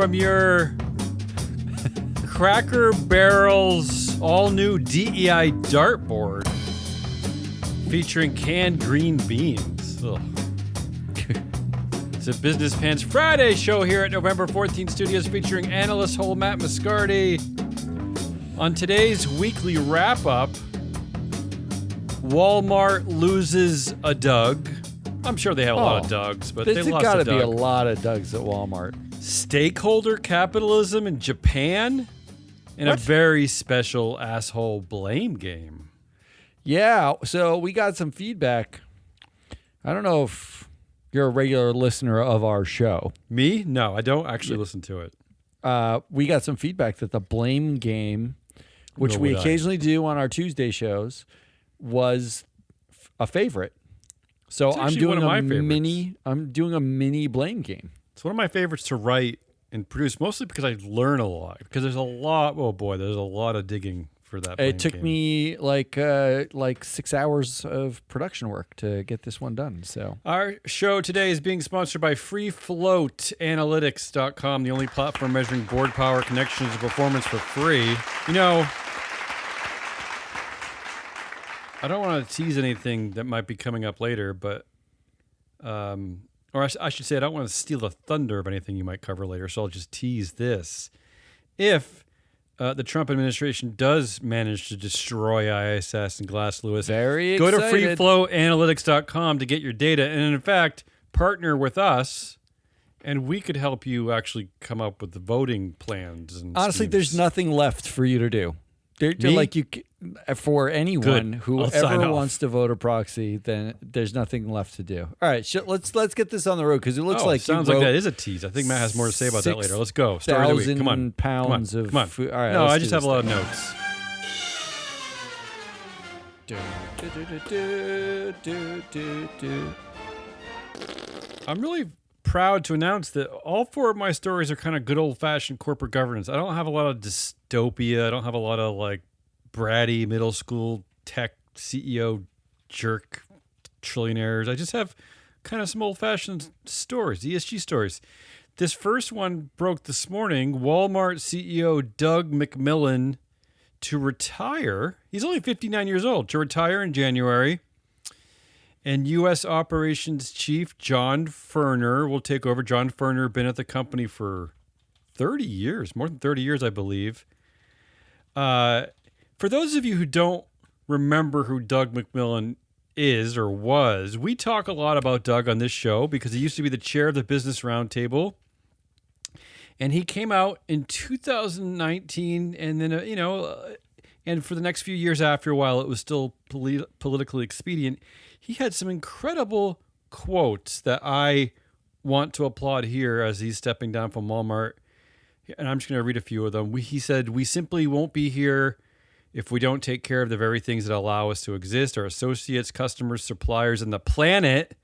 from your Cracker Barrel's all-new DEI dartboard featuring canned green beans. Ugh. It's a Business Pants Friday show here at November 14th Studios featuring analyst Hole Matt Moscardi. On today's weekly wrap-up, Walmart loses a Doug. I'm sure they have a lot of Dougs, but they lost a Doug. There's got to be a lot of Dougs at Walmart. Stakeholder capitalism in Japan, and a very special asshole blame game. Yeah, so we got some feedback. I don't know if you're a regular listener of our show. Me? No, I don't actually listen to it. We got some feedback that the blame game, which we occasionally do on our Tuesday shows, was a favorite. So I'm doing a mini blame game. It's one of my favorites to write and produce, mostly because I learn a lot. Because there's a lot. Oh boy, there's a lot of digging for that. It took me like 6 hours of production work to get this one done. So our show today is being sponsored by FreeFloatAnalytics.com, the only platform measuring board power, connections, and performance for free. You know, I don't want to tease anything that might be coming up later, but, or I should say, I don't want to steal the thunder of anything you might cover later, so I'll just tease this. If the Trump administration does manage to destroy ISS and Glass Lewis, go to freeflowanalytics.com to get your data, and in fact, partner with us, and we could help you actually come up with the voting plans. And honestly, schemes. There's nothing left for you to do. They're like you, for anyone who ever wants to vote a proxy, then there's nothing left to do. All right, let's get this on the road because it looks like sounds like that is a tease. I think Matt has more to say about that later. Let's go. Story of the week. Come on, pounds of food. All right, no, I just have a lot of notes. I'm really proud to announce that all four of my stories are kind of good old-fashioned corporate governance. I don't have a lot of dystopia. I don't have a lot of like bratty middle school tech CEO jerk trillionaires. I just have kind of some old-fashioned stories, ESG stories. This first one broke this morning. Walmart CEO Doug McMillon to retire. He's only 59 years old. To retire in January. And U.S. Operations Chief John Furner will take over. John Furner been at the company for 30 years, more than 30 years, I believe. For those of you who don't remember who Doug McMillon is or was, we talk a lot about Doug on this show because he used to be the chair of the Business Roundtable. And he came out in 2019, and then, and for the next few years after, while it was still politically expedient, he had some incredible quotes that I want to applaud here as he's stepping down from Walmart. And I'm just going to read a few of them. He said, "We simply won't be here if we don't take care of the very things that allow us to exist, our associates, customers, suppliers, and the planet.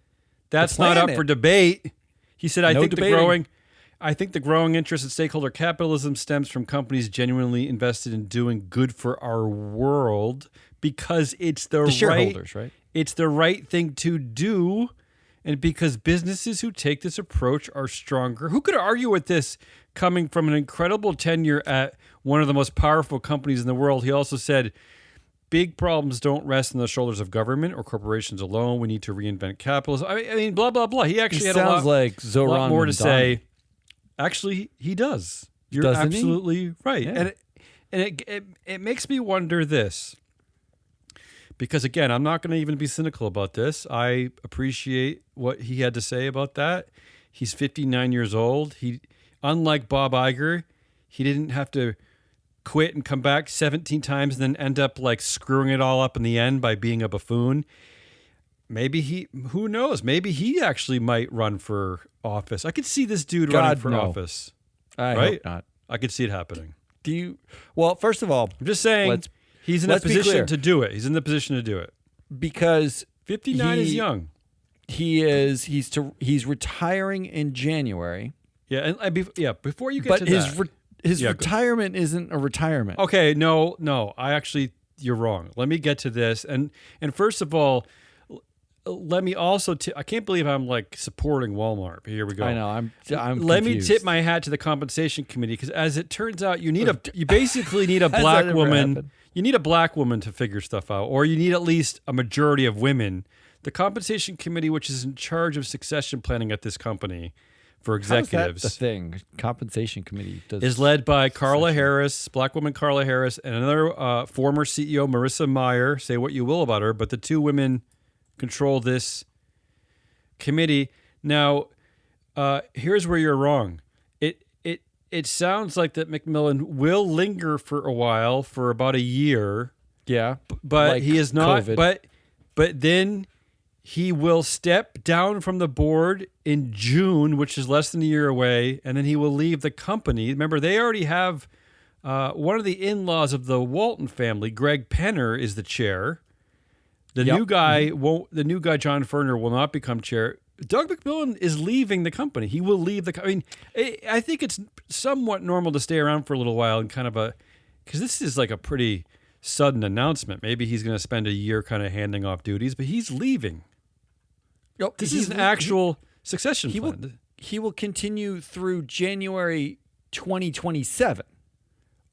That's not up for debate." He said, I think the growing interest in stakeholder capitalism stems from companies genuinely invested in doing good for our world because it's the shareholders, right? It's the right thing to do, and because businesses who take this approach are stronger. Who could argue with this coming from an incredible tenure at one of the most powerful companies in the world? He also said, big problems don't rest on the shoulders of government or corporations alone. We need to reinvent capitalism. I mean, blah, blah, blah. He actually had a lot more to say. Actually, he does. You're absolutely right. Yeah. And it makes me wonder this. Because, again, I'm not going to even be cynical about this. I appreciate what he had to say about that. He's 59 years old. Unlike Bob Iger, he didn't have to quit and come back 17 times and then end up like screwing it all up in the end by being a buffoon. Maybe who knows? Maybe he actually might run for office. I could see this dude running for office. I hope not. I could see it happening. Well, first of all, I'm just saying he's in a position to do it. He's in the position to do it. Because 59 is young. He's retiring in January. Yeah, and before you get to that. But his retirement isn't a retirement. Okay, no. You're wrong. Let me get to this. And first of all, let me also. I can't believe I'm like supporting Walmart. Here we go. I know. I'm. Let confused. me tip my hat to the compensation committee because, as it turns out, you basically need a black woman. You need a black woman to figure stuff out, or you need at least a majority of women. The compensation committee, which is in charge of succession planning at this company for executives, the thing compensation committee is led by Carla Harris, black woman Carla Harris, and another former CEO Marissa Meyer. Say what you will about her, but the two women control this committee. Now, here's where you're wrong. It sounds like that McMillon will linger for a while, for about a year. Yeah, but like he is not. COVID. But then he will step down from the board in June, which is less than a year away, and then he will leave the company. Remember, they already have one of the in-laws of the Walton family, Greg Penner, is the chair. The new guy won't. The new guy, John Furner, will not become chair. Doug McMillon is leaving the company. He will leave the. I mean, I think it's somewhat normal to stay around for a little while and kind of because this is like a pretty sudden announcement. Maybe he's going to spend a year kind of handing off duties, but he's leaving. This is an actual succession plan. He will continue through January 2027.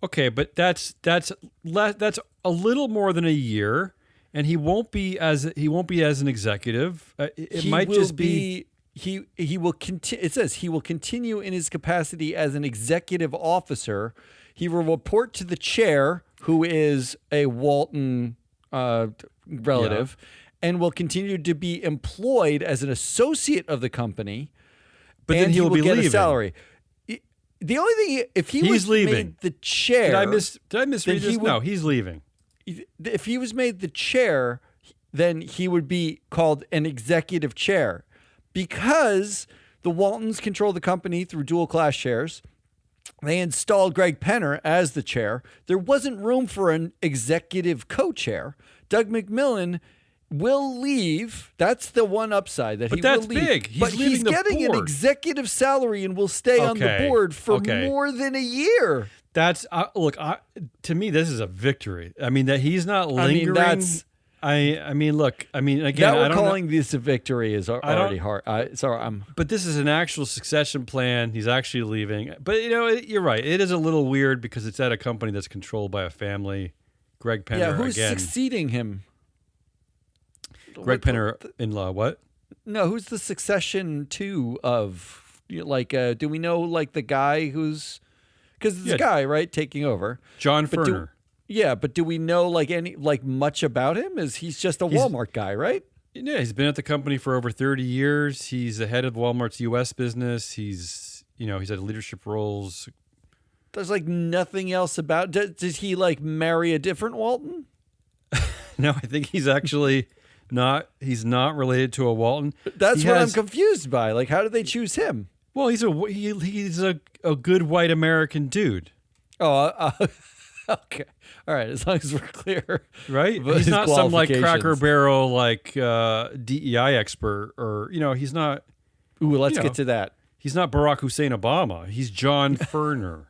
Okay, but that's a little more than a year. And he won't be as an executive. It might just be he will continue. It says he will continue in his capacity as an executive officer. He will report to the chair, who is a Walton relative, and will continue to be employed as an associate of the company. But then he will be get leaving. A salary. The only thing, if he's was leaving. Made the chair, did I misread this? No, he's leaving. If he was made the chair, then he would be called an executive chair, because the Waltons control the company through dual class shares. They installed Greg Penner as the chair. There wasn't room for an executive co-chair. Doug McMillon will leave. That's the one upside that he will leave. Big. He's getting an executive salary and will stay on the board for more than a year. That's to me, this is a victory. I mean, that he's not lingering. I mean, look. I mean, again, that we're calling this a victory is already hard. But this is an actual succession plan. He's actually leaving. But you're right. It is a little weird because it's at a company that's controlled by a family. Greg Penner. Yeah, who's succeeding him? Greg Penner in law. What? No, who's the succession to of? Do we know the guy who's? Because it's a guy, right, taking over. John Furner. But do we know much about him? He's just a Walmart guy, right? Yeah, he's been at the company for over 30 years. He's the head of Walmart's U.S. business. He's had leadership roles. There's nothing else about. Did he marry a different Walton? No, I think he's actually not. He's not related to a Walton. That's what I'm confused by. How did they choose him? Well, he's a good white American dude. Oh, okay. All right. As long as we're clear, right? He's not some Cracker Barrel DEI expert, or he's not. Ooh, let's get to that. He's not Barack Hussein Obama. He's John Furner.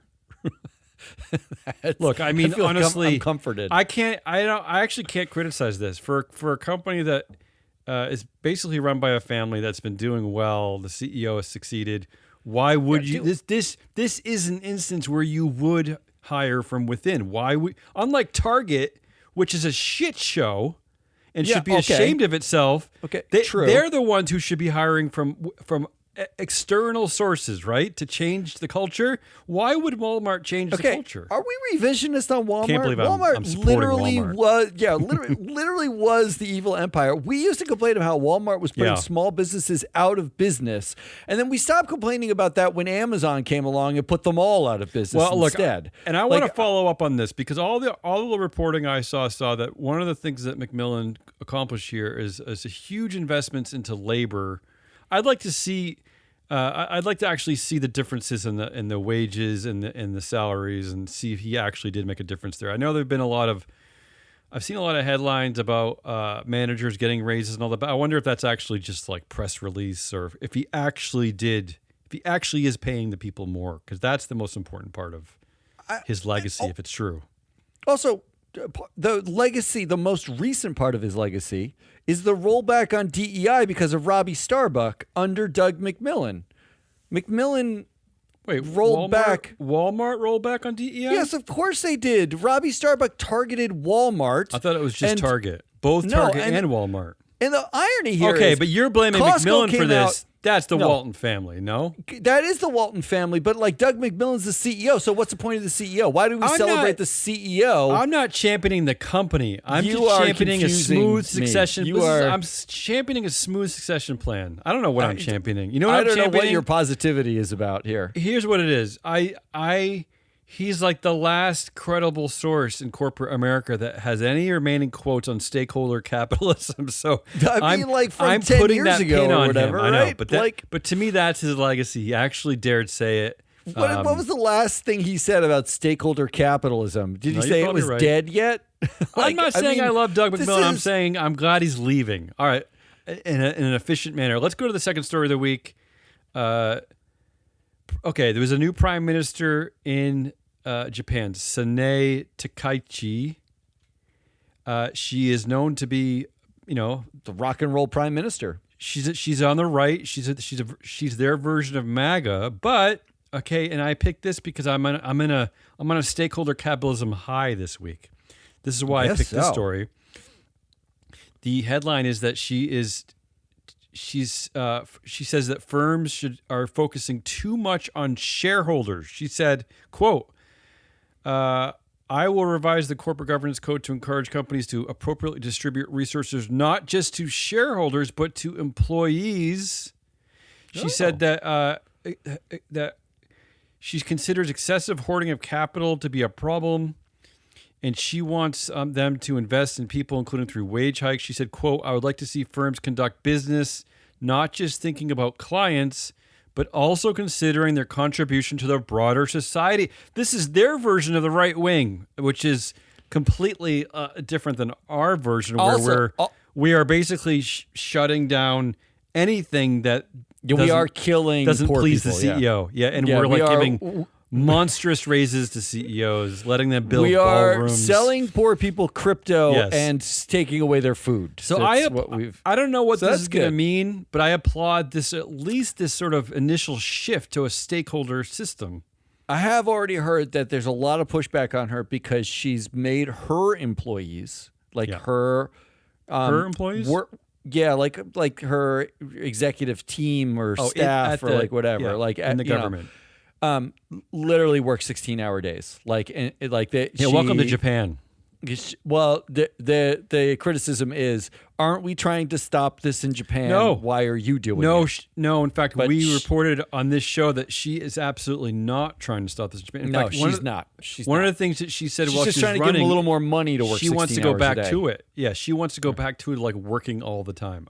Look, I mean, honestly, I'm comforted. I actually can't criticize this for a company that is basically run by a family that's been doing well. The CEO has succeeded. Why would you? This is an instance where you would hire from within. Why would, unlike Target, which is a shit show and should be ashamed of itself? Okay, true. They're the ones who should be hiring from external sources, right, to change the culture. Why would Walmart change the culture? Are we revisionist on Walmart? Can't believe I'm literally Walmart. was the evil empire. We used to complain about how Walmart was putting small businesses out of business, and then we stopped complaining about that when Amazon came along and put them all out of business instead. And I want to follow up on this because all the reporting I saw that one of the things that McMillon accomplished here is huge investments into labor. I'd like to see. I'd like to actually see the differences in the wages and the salaries and see if he actually did make a difference there. I know there've been I've seen a lot of headlines about managers getting raises and all that, but I wonder if that's actually just press release or if he actually is paying the people more, because that's the most important part of his legacy, if it's true. Also, the legacy, the most recent part of his legacy is the rollback on DEI because of Robbie Starbuck under Doug McMillon. McMillon rolled back. Walmart rolled back on DEI? Yes, of course they did. Robbie Starbuck targeted Walmart. I thought it was just Target. Both Target and Walmart. And the irony here okay, is but you're blaming Costco McMillon for this. That's the Walton family, no? That is the Walton family, but like Doug McMillon's the CEO, so what's the point of the CEO? Why do we celebrate the CEO? I'm not championing the company. I'm just championing a smooth succession. I'm championing a smooth succession plan. I don't know what I'm championing. You know what I'm championing? I don't know what your positivity is about here. Here's what it is. He's like the last credible source in corporate America that has any remaining quotes on stakeholder capitalism. So I mean, like from 10 years ago or whatever, right? I know, but but to me, that's his legacy. He actually dared say it. What was the last thing he said about stakeholder capitalism? Did he say it was dead yet? I'm not saying I love Doug McMillon. I'm saying I'm glad he's leaving. All right, in an efficient manner. Let's go to the second story of the week. Okay, there was a new prime minister in Japan, Sanae Takaichi. She is known to be, the rock and roll prime minister. She's on the right. She's their version of MAGA. But okay, and I picked this because I'm on a stakeholder capitalism high this week. This is why I picked this story. The headline is that she says that firms are focusing too much on shareholders. She said, quote, I will revise the corporate governance code to encourage companies to appropriately distribute resources not just to shareholders but to employees. She said that she considers excessive hoarding of capital to be a problem, and she wants them to invest in people, including through wage hikes. She said, quote, I would like to see firms conduct business not just thinking about clients, but also considering their contribution to the broader society. This is their version of the right wing, which is completely different than our version, where we are basically shutting down anything that we are killing doesn't poor please people, the CEO. And we're giving monstrous raises to CEOs, letting them build ballrooms. We are selling poor people crypto and taking away their food. So I don't know what this is going to mean, but I applaud at least this sort of initial shift to a stakeholder system. I have already heard that there's a lot of pushback on her because she's made her employees, her employees? like her executive team or staff or whatever. In the government. Literally work 16-hour days. Welcome to Japan. Well, the criticism is, aren't we trying to stop this in Japan? No. Why are you doing it? No. In fact, we reported on this show that she is absolutely not trying to stop this in Japan. In fact, she's not. One of the things that she said while she was trying to give them a little more money to work. She wants to go back to it. Yeah, she wants to go back to it, like working all the time.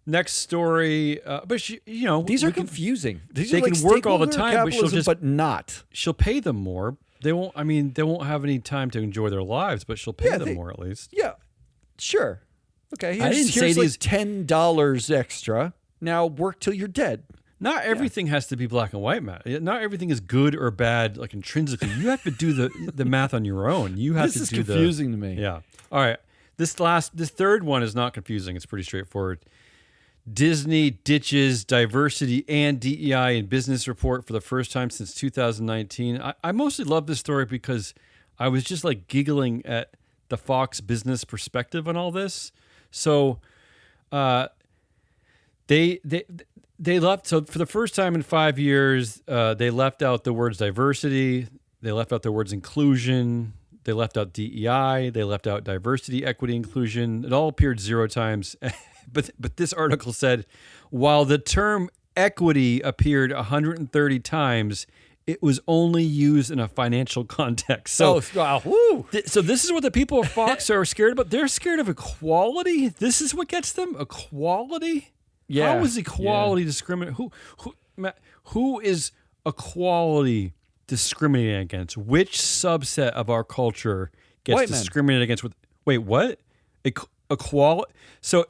Next story, but these are confusing. They can work all the time, but she'll pay them more. They won't. I mean, they won't have any time to enjoy their lives, but she'll pay them more at least. Yeah, sure. Okay, here's like $10 extra. Now work till you're dead. Not everything has to be black and white, Matt. Not everything is good or bad, like intrinsically. You have to do the math on your own. You have This is confusing to me. Yeah. All right. This third one is not confusing. It's pretty straightforward. Disney ditches diversity and DEI in business report for the first time since 2019. I mostly love this story because I was just like giggling at the Fox business perspective on all this. So they left. So for the first time in 5 years, they left out the words diversity. They left out the words inclusion. They left out DEI. They left out diversity, equity, inclusion. It all appeared 0 times. But this article said, while the term equity appeared 130 times, it was only used in a financial context. So, so this is what the people of Fox are scared about. They're scared of equality. This is what gets them equality. Yeah. How is equality discriminate? Who is equality discriminating against? Which subset of our culture gets discriminated against? Wait, what? Equality? So.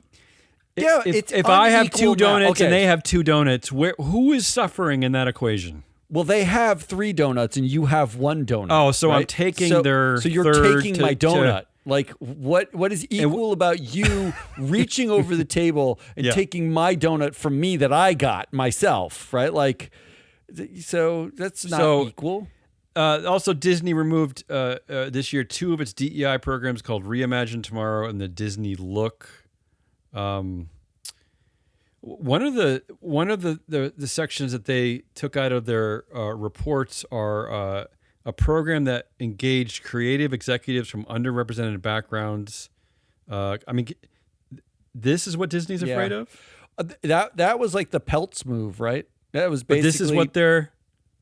If I have 2 donuts and they have 2 donuts, who is suffering in that equation? Well, they have 3 donuts and you have 1 donut. Oh, so right? I'm taking their so you're taking my donut. Like, what is equal about you reaching over the table and taking my donut from me that I got myself, right? Like, so that's not equal. Also, Disney removed this year 2 of its DEI programs called Reimagine Tomorrow and the Disney Look. One of the sections that they took out of their reports are a program that engaged creative executives from underrepresented backgrounds. I mean, this is what Disney's afraid of. That was like the Peltz move, right? That was basically. But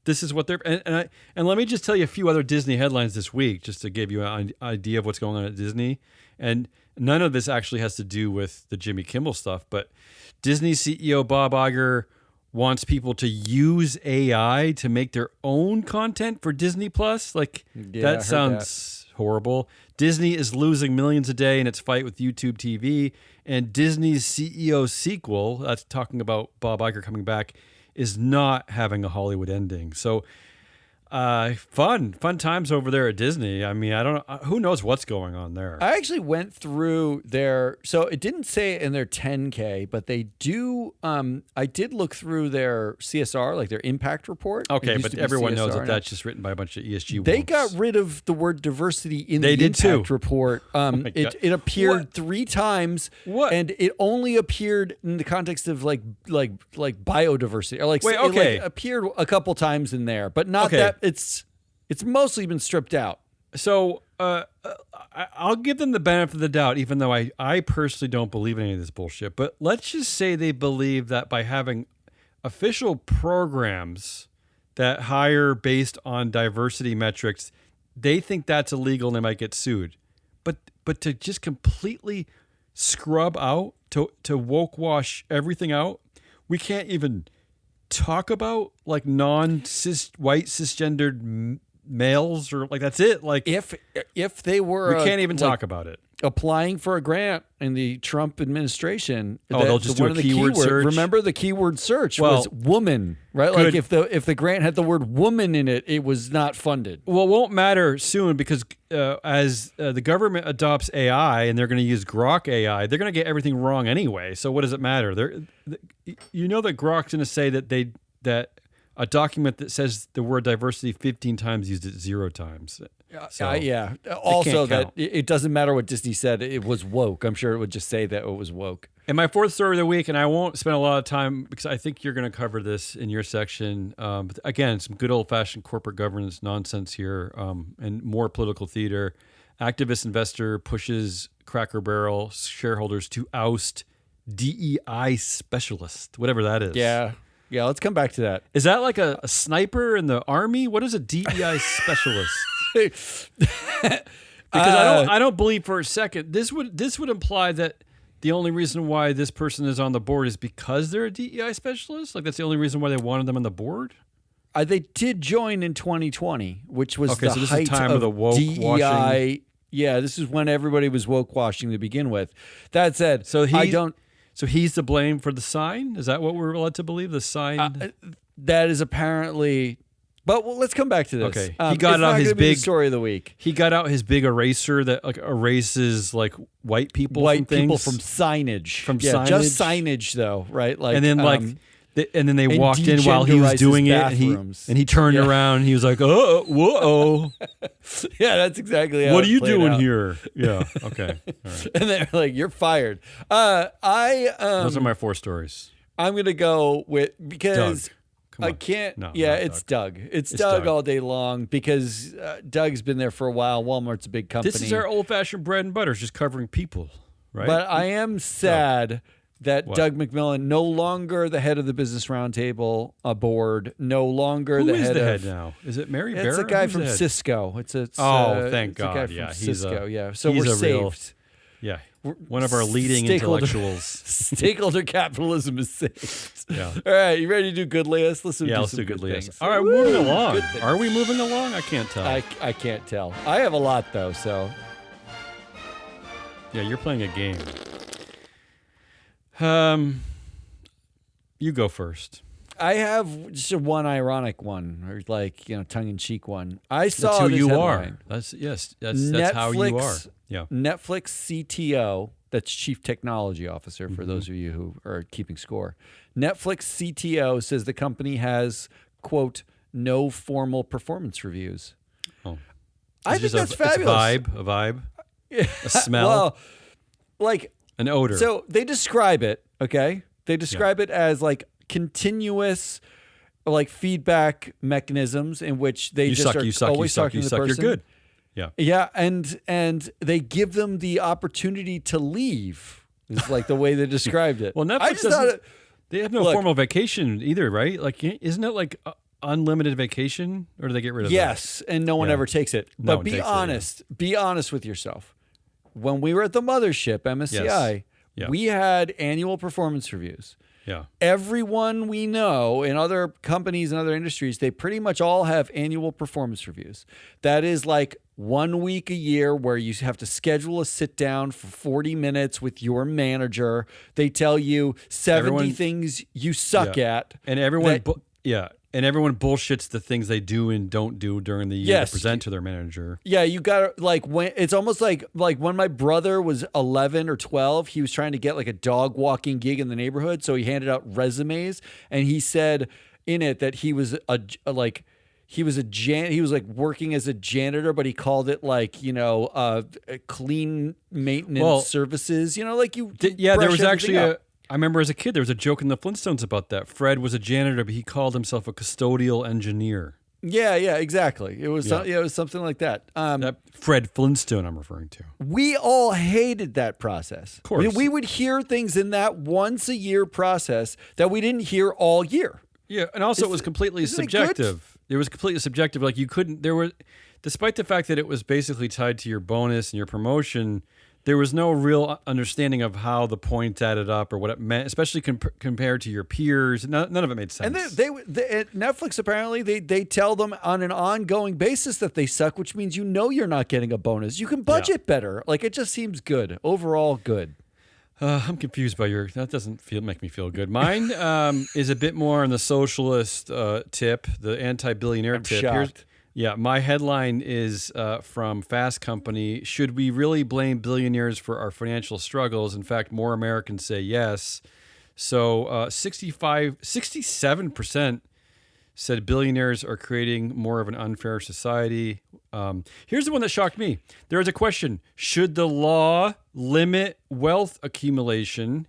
this is what they're and let me just tell you a few other Disney headlines this week, just to give you an idea of what's going on at Disney. And none of this actually has to do with the Jimmy Kimmel stuff, but Disney CEO Bob Iger wants people to use AI to make their own content for Disney Plus. Like, that sounds horrible. Disney is losing millions a day in its fight with YouTube TV, and Disney's CEO sequel, that's talking about Bob Iger coming back, is not having a Hollywood ending. So fun times over there at Disney. I mean, I don't know, who knows what's going on there. I actually went through so it didn't say it in their 10K, but they do. I did look through their CSR, like their impact report. Okay, but everyone knows that that's just written by a bunch of ESG. They got rid of the word diversity in the impact report. It appeared 3 times, and it only appeared in the context of like biodiversity, or like it appeared a couple times in there, but not that. It's mostly been stripped out. So I'll give them the benefit of the doubt, even though I personally don't believe in any of this bullshit. But let's just say they believe that by having official programs that hire based on diversity metrics, they think that's illegal and they might get sued. But to just completely scrub out, to woke wash everything out, we can't even talk about like non-cis white cisgendered males, or like that's it. Like if they were, we can't even talk about it. Applying for a grant in the Trump administration, they'll just do a keyword search. Remember, the keyword search was woman, right? Good. Like if the grant had the word woman in it, it was not funded. Well, it won't matter soon, because as the government adopts AI and they're going to use Grok AI, they're going to get everything wrong anyway. So what does it matter? You know that Grok's going to say that a document that says the word diversity 15 times used it 0 times. So also, that it doesn't matter what Disney said. It was woke. I'm sure it would just say that it was woke. And my 4th story of the week, and I won't spend a lot of time because I think you're going to cover this in your section. But again, some good old-fashioned corporate governance nonsense here, and more political theater. Activist investor pushes Cracker Barrel shareholders to oust DEI specialist, whatever that is. Yeah, let's come back to that. Is that like a sniper in the army? What is a DEI specialist? Because I don't believe for a second this would imply that the only reason why this person is on the board is because they're a DEI specialist. Like, that's the only reason why they wanted them on the board. They did join in 2020, which was the height of the woke DEI. washing. Yeah, this is when everybody was woke washing to begin with. That said, So he's to blame for the sign? Is that what we're led to believe? The sign? That is apparently. But let's come back to this. Okay, he got out his big story of the week. He got out his big eraser that like erases like white people from signage. Signage. Just signage though, right? Like, and then and then they walked in while he was doing it, and he turned around and he was like, "Oh, whoa!" Yeah, that's exactly how. What are you doing here? Yeah, okay. All right. And they're like, "You're fired." Those are my 4 stories. I'm gonna go with because. Doug. I can't. It's Doug. It's Doug all day long because Doug's been there for a while. Walmart's a big company. This is our old-fashioned bread and butter, just covering people, right? But I am sad that Doug McMillon, no longer the head of the Business Roundtable board, no longer Who the is head the head now? Is it Mary Barra? It's a guy from Cisco. It's thank God. A guy from Cisco. So we're saved. Yeah, one of our leading intellectuals. Stakeholder capitalism is saved. Yeah. All right, you ready to do good list? Let's do good things. All right, moving along. Are we moving along? I can't tell. I can't tell. I have a lot though, so. Yeah, you're playing a game. You go first. I have just one ironic one, or like, tongue-in-cheek one. I saw that's who you headline. are. That's how you are. Yeah. Netflix CTO, that's Chief Technology Officer for those of you who are keeping score. Netflix CTO says the company has, quote, no formal performance reviews. Oh. I think that's fabulous. It's a vibe, a smell. Well, like an odor. So they describe it, okay? They describe it as like continuous like feedback mechanisms in which they you just suck, always talking to the person. You're good. Yeah. Yeah, and they give them the opportunity to leave. Is like the way they described it. Well, Netflix doesn't. They have no formal vacation either, right? Like, isn't it like unlimited vacation, or do they get rid of that? Yes, and no one ever takes it. But be honest. Be honest with yourself. When we were at the mothership, MSCI, we had annual performance reviews. Yeah. Everyone we know in other companies and other industries, they pretty much all have annual performance reviews. That is like 1 week a year where you have to schedule a sit down for 40 minutes with your manager. They tell you 70 things you suck at. And everyone, and everyone bullshits the things they do and don't do during the year to present to their manager. Yeah, you got to, like, when it's almost like when my brother was 11 or 12, he was trying to get like a dog walking gig in the neighborhood. So he handed out resumes, and he said in it that he was he was like working as a janitor, but he called it like, clean maintenance services, like you. There was actually I remember as a kid, there was a joke in the Flintstones about that. Fred was a janitor, but he called himself a custodial engineer. Yeah, exactly. It was it was something like that. That Fred Flintstone I'm referring to. We all hated that process. Of course. We would hear things in that once a year process that we didn't hear all year. Yeah, and also it was completely subjective. It was completely subjective. Like despite the fact that it was basically tied to your bonus and your promotion, there was no real understanding of how the points added up or what it meant, especially compared to your peers. None of it made sense. And they at Netflix, apparently, they tell them on an ongoing basis that they suck, which means you're not getting a bonus. You can budget better. Like, it just seems good. Overall good. I'm confused by that doesn't make me feel good. Mine is a bit more on the socialist tip, the anti-billionaire tip. Shocked. My headline is from Fast Company. Should we really blame billionaires for our financial struggles? In fact, more Americans say yes. So 67% said billionaires are creating more of an unfair society. Here's the one that shocked me. There is a question. Should the law limit wealth accumulation?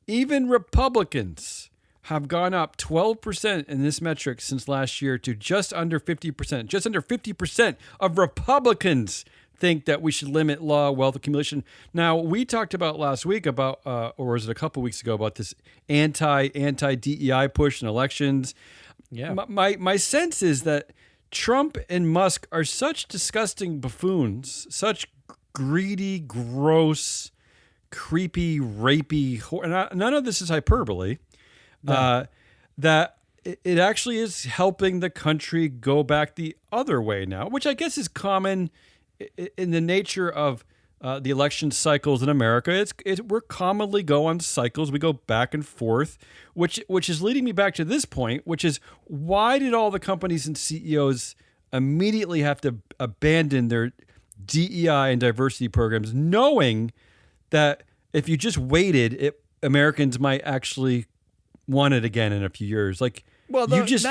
Even Republicans have gone up 12% in this metric since last year to just under 50%. Just under 50% of Republicans think that we should limit wealth accumulation. Now, we talked about last week or was it a couple weeks ago, about this anti-DEI push in elections. Yeah. My sense is that Trump and Musk are such disgusting buffoons, such greedy, gross, creepy, rapey. None of this is hyperbole. No. That it actually is helping the country go back the other way now, which I guess is common in the nature of the election cycles in America. We're commonly go on cycles. We go back and forth, which is leading me back to this point, which is, why did all the companies and CEOs immediately have to abandon their DEI and diversity programs, knowing that if you just waited, Americans might actually want it again in a few years? Like, well, you just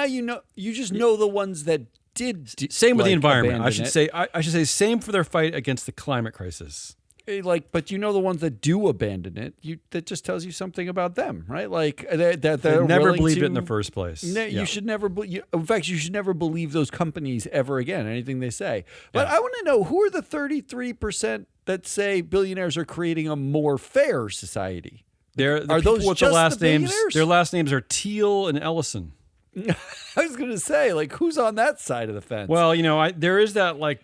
know the ones that did. Same with the environment. I should say same for their fight against the climate crisis. But the ones that do abandon it, that just tells you something about them, right? Like they're never believed it in the first place. You should never. In fact, you should never believe those companies ever again. Anything they say. But I want to know, who are the 33% that say billionaires are creating a more fair society? Are those with the last names? Their last names are Teal and Ellison. I was going to say, like, who's on that side of the fence? Well, there is that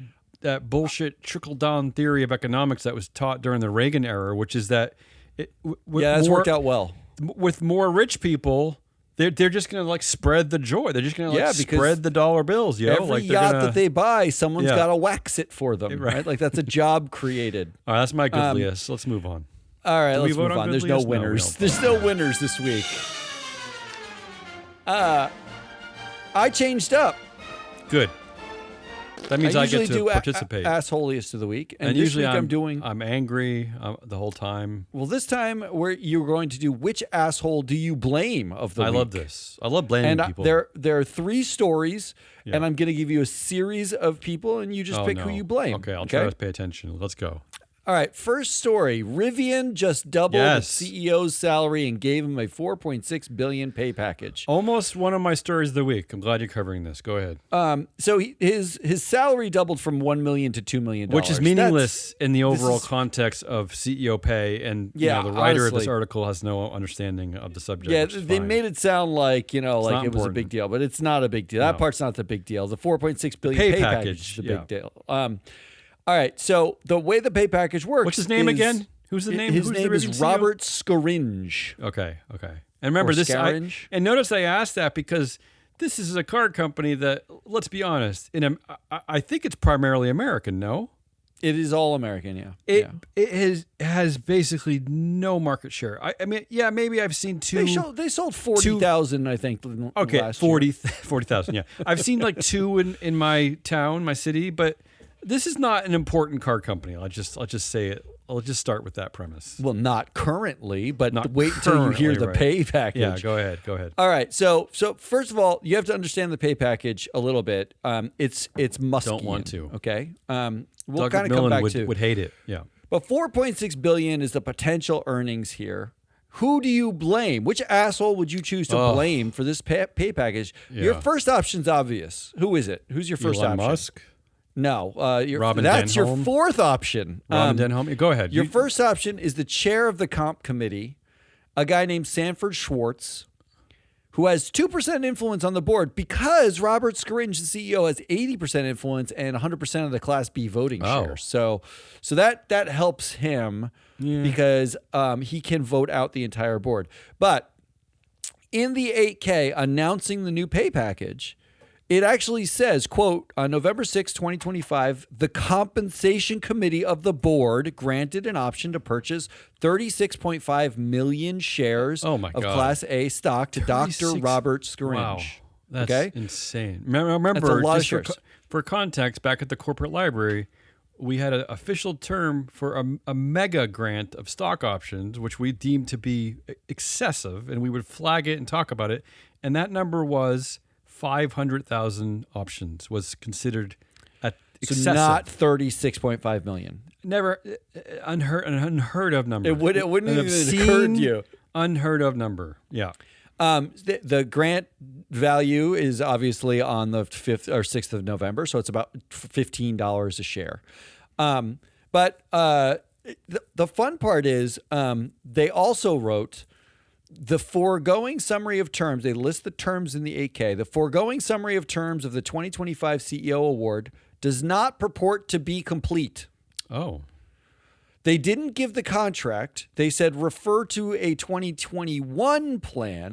bullshit trickle-down theory of economics that was taught during the Reagan era, which is that that's worked out well. With more rich people, they're just going to spread the joy. They're just going to spread the dollar bills. Every yacht that they buy, someone's got to wax it for them, right? Like, that's a job created. All right, that's my good list. Let's move on. All right, let's move on. There's no winners. There's no winners this week. I changed up. Good. That means I get to participate. Assholiest of the week, and usually I'm angry the whole time. Well, this time you're going to do which asshole do you blame of the week? I love this. I love blaming people. There are 3 stories, and I'm going to give you a series of people, and you just pick who you blame. Okay, I'll try to pay attention. Let's go. All right, first story. Rivian just doubled the CEO's salary and gave him a $4.6 billion pay package. Almost one of my stories of the week. I'm glad you're covering this. Go ahead. So his salary doubled from $1 million to $2 million. Which is meaningless in the overall context of CEO pay. And the writer of this article has no understanding of the subject. Yeah, they made it sound like, like it was a big deal, but it's not a big deal. That part's not the big deal. The $4.6 billion pay package is the big deal. All right, so the way the pay package works. What's his name again? Who's the name? His name is Robert Scaringe. Okay. And remember this. And notice I asked that because this is a car company that, let's be honest, I think it's primarily American. No, it is all American. Yeah, it has basically no market share. I mean, maybe I've seen 2. They sold 40,000, I think. Okay, 40,000. Yeah, I've seen like 2 in my town, my city, but. This is not an important car company. I'll just say it. I'll just start with that premise. Well, not currently, but wait until you hear the pay package. Yeah, go ahead. All right. So first of all, you have to understand the pay package a little bit. It's musky. Don't want to. Okay. We'll kind of come back to. Would hate it. Yeah. But $4.6 billion is the potential earnings here. Who do you blame? Which asshole would you choose to blame for this pay package? Yeah. Your first option's obvious. Who is it? Who's your first option? Elon Musk. No, Robin that's Denholm? Your fourth option. Robin Denholm. Go ahead. Your first option is the chair of the comp committee, a guy named Sanford Schwartz, who has 2% influence on the board because Robert Scaringe, the CEO, has 80% influence and 100% of the Class B voting shares. So that helps him because he can vote out the entire board. But in the 8K announcing the new pay package, it actually says, quote, on November 6, 2025, the compensation committee of the board granted an option to purchase 36.5 million shares of Class A stock to Dr. Robert Scaringe. Wow, that's insane. Remember, that's a lot of shares. For context, back at the corporate library, we had an official term for a mega grant of stock options, which we deemed to be excessive, and we would flag it and talk about it. And that number was 500,000 options was considered excessive. So not 36.5 million. Never an unheard of number. It wouldn't even occur to you. Unheard of number. Yeah. The grant value is obviously on the 5th or 6th of November, so it's about $15 a share. But the fun part is they also wrote the foregoing summary of terms. They list the terms in the 8K. The foregoing summary of terms of the 2025 CEO award does not purport to be complete. Oh. They didn't give the contract. They said refer to a 2021 plan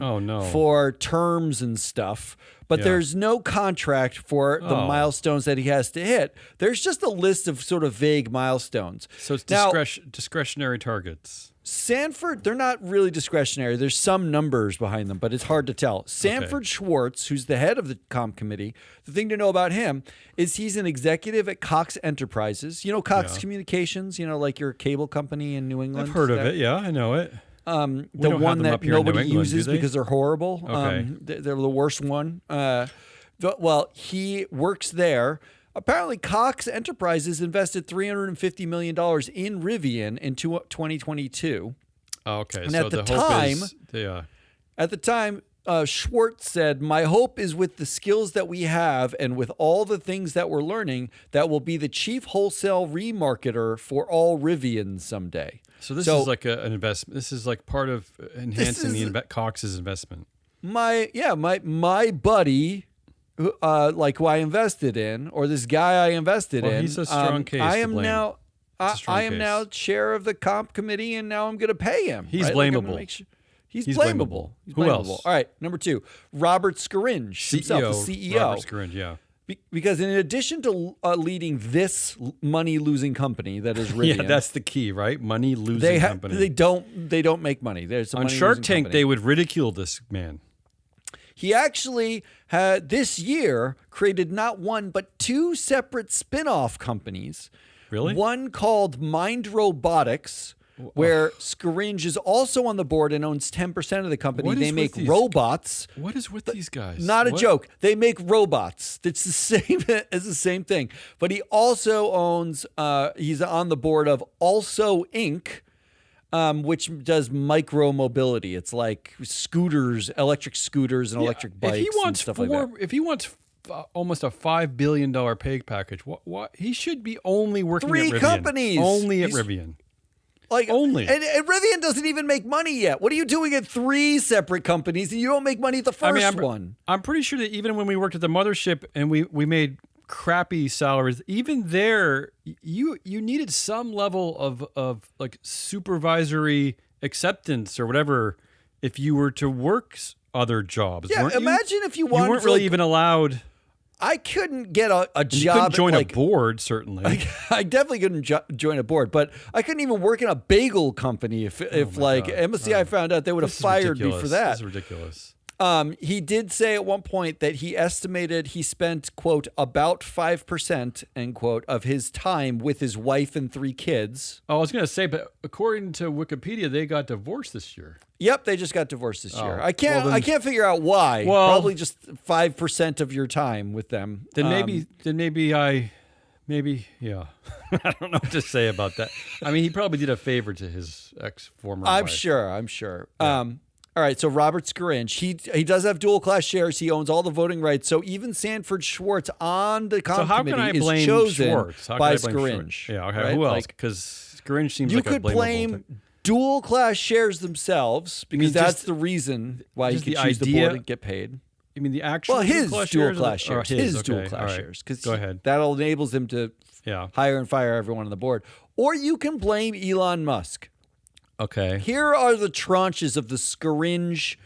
for terms and stuff, but there's no contract for the milestones that he has to hit. There's just a list of sort of vague milestones. So it's discretionary targets. Sanford, they're not really discretionary. There's some numbers behind them, but it's hard to tell. Sanford Schwartz, who's the head of the comp committee, the thing to know about him is he's an executive at Cox Enterprises. You know Cox Communications, like your cable company in New England? I've heard of it, yeah, I know it. The one that nobody uses because they're horrible. Okay. They're the worst one. Well, he works there. Apparently, Cox Enterprises invested $350 million in Rivian in 2022. Okay, and so at the time, Schwartz said, "My hope is with the skills that we have and with all the things that we're learning, that will be the chief wholesale remarketer for all Rivians someday." So this is like an investment. This is like part of enhancing Cox's investment. My buddy. Who I invested in, or this guy I invested in. He's a strong case. I am now chair of the comp committee, and now I'm going to pay him. He's blamable. He's blamable. Who else? All right, number 2, Robert Scaringe, himself, the CEO. Robert Scaringe, yeah. Because in addition to leading this money-losing company that is Rivian, that's the key, right? Money-losing company. They don't make money. There's on Shark Tank. They would ridicule this man. He actually had this year created not one, but two separate spin-off companies. Really? One called Mind Robotics, where Scaringe is also on the board and owns 10% of the company. They make robots. What is with these guys? Not a joke. They make robots. It's the same as the same thing. But he also owns, he's on the board of Also Inc., which does micro mobility. It's like scooters, electric scooters and electric bikes and stuff like that. If he wants almost a $5 billion pay package, what he should be only working at Rivian. 3 companies. Only at Rivian. Like only. And Rivian doesn't even make money yet. What are you doing at 3 separate companies and you don't make money at the first one? I'm pretty sure that even when we worked at the mothership and we made crappy salaries, even there you needed some level of like supervisory acceptance or whatever if you were to work other jobs. Yeah, imagine if you wanted you weren't really even allowed. I couldn't get a job. You couldn't join a board, certainly. I definitely couldn't join a board, but I couldn't even work in a bagel company if MSCI found out, they would have fired me for that. This is ridiculous. He did say at one point that he estimated he spent, quote, about 5%, end quote, of his time with his wife and 3 kids. Oh, I was going to say, but according to Wikipedia, they got divorced this year. Yep, they just got divorced this year. I can't figure out why. Well, probably just 5% of your time with them. Then maybe, yeah. I don't know what to say about that. I mean, he probably did a favor to his former wife. I'm sure. Yeah. All right, so Robert Scaringe, he does have dual class shares. He owns all the voting rights. So even Sanford Schwartz on the comp committee is chosen by Scaringe. Yeah, okay. Right? Who else? Because Scaringe seems like a blamable. You could blame dual class shares themselves because that's the reason why he could choose the board and get paid. You mean the actual his dual class shares? His dual class shares. Go ahead. That enables him to hire and fire everyone on the board. Or you can blame Elon Musk. Okay. Here are the tranches of the Scaringe.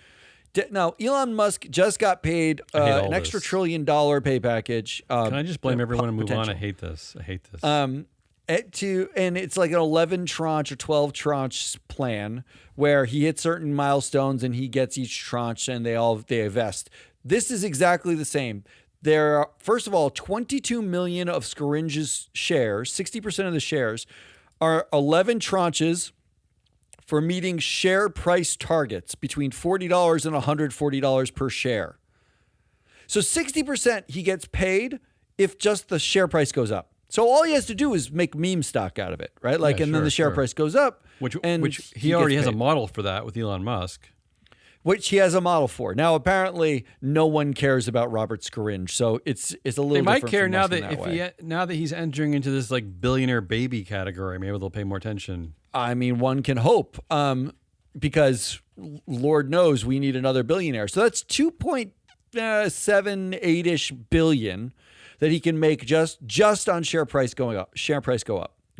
Now, Elon Musk just got paid an extra $1 trillion pay package. Can I just blame everyone and move on? I hate this. And it's like an 11 tranche or 12 tranche plan where he hits certain milestones and he gets each tranche and they vest. This is exactly the same. There are, first of all, 22 million of Scaringe's shares, 60% of the shares, are 11 tranches for meeting share price targets between $40 and $140 per share. So 60% he gets paid if just the share price goes up. So all he has to do is make meme stock out of it, right? Then the share price goes up. Which he already has a model for that with Elon Musk. Which he has a model for. Now, apparently, no one cares about Robert Scaringe, so it's a little different. They might care now that that he's entering into this like billionaire baby category. Maybe they'll pay more attention. I mean, one can hope, because Lord knows we need another billionaire. So that's 2.78-ish billion that he can make just on share price go up.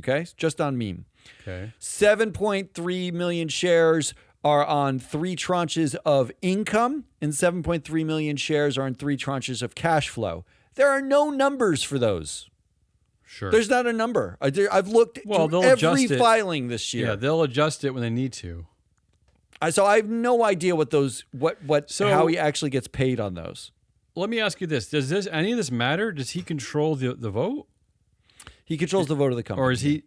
Okay, just on meme. Okay, 7.3 million shares are on 3 tranches of income, and 7.3 million shares are on 3 tranches of cash flow. There are no numbers for those. Sure. There's not a number. I've looked through every filing this year. Yeah, they'll adjust it when they need to. So I have no idea how he actually gets paid on those. Let me ask you this. Does any of this matter? Does he control the vote? He controls the vote of the company. Or is he...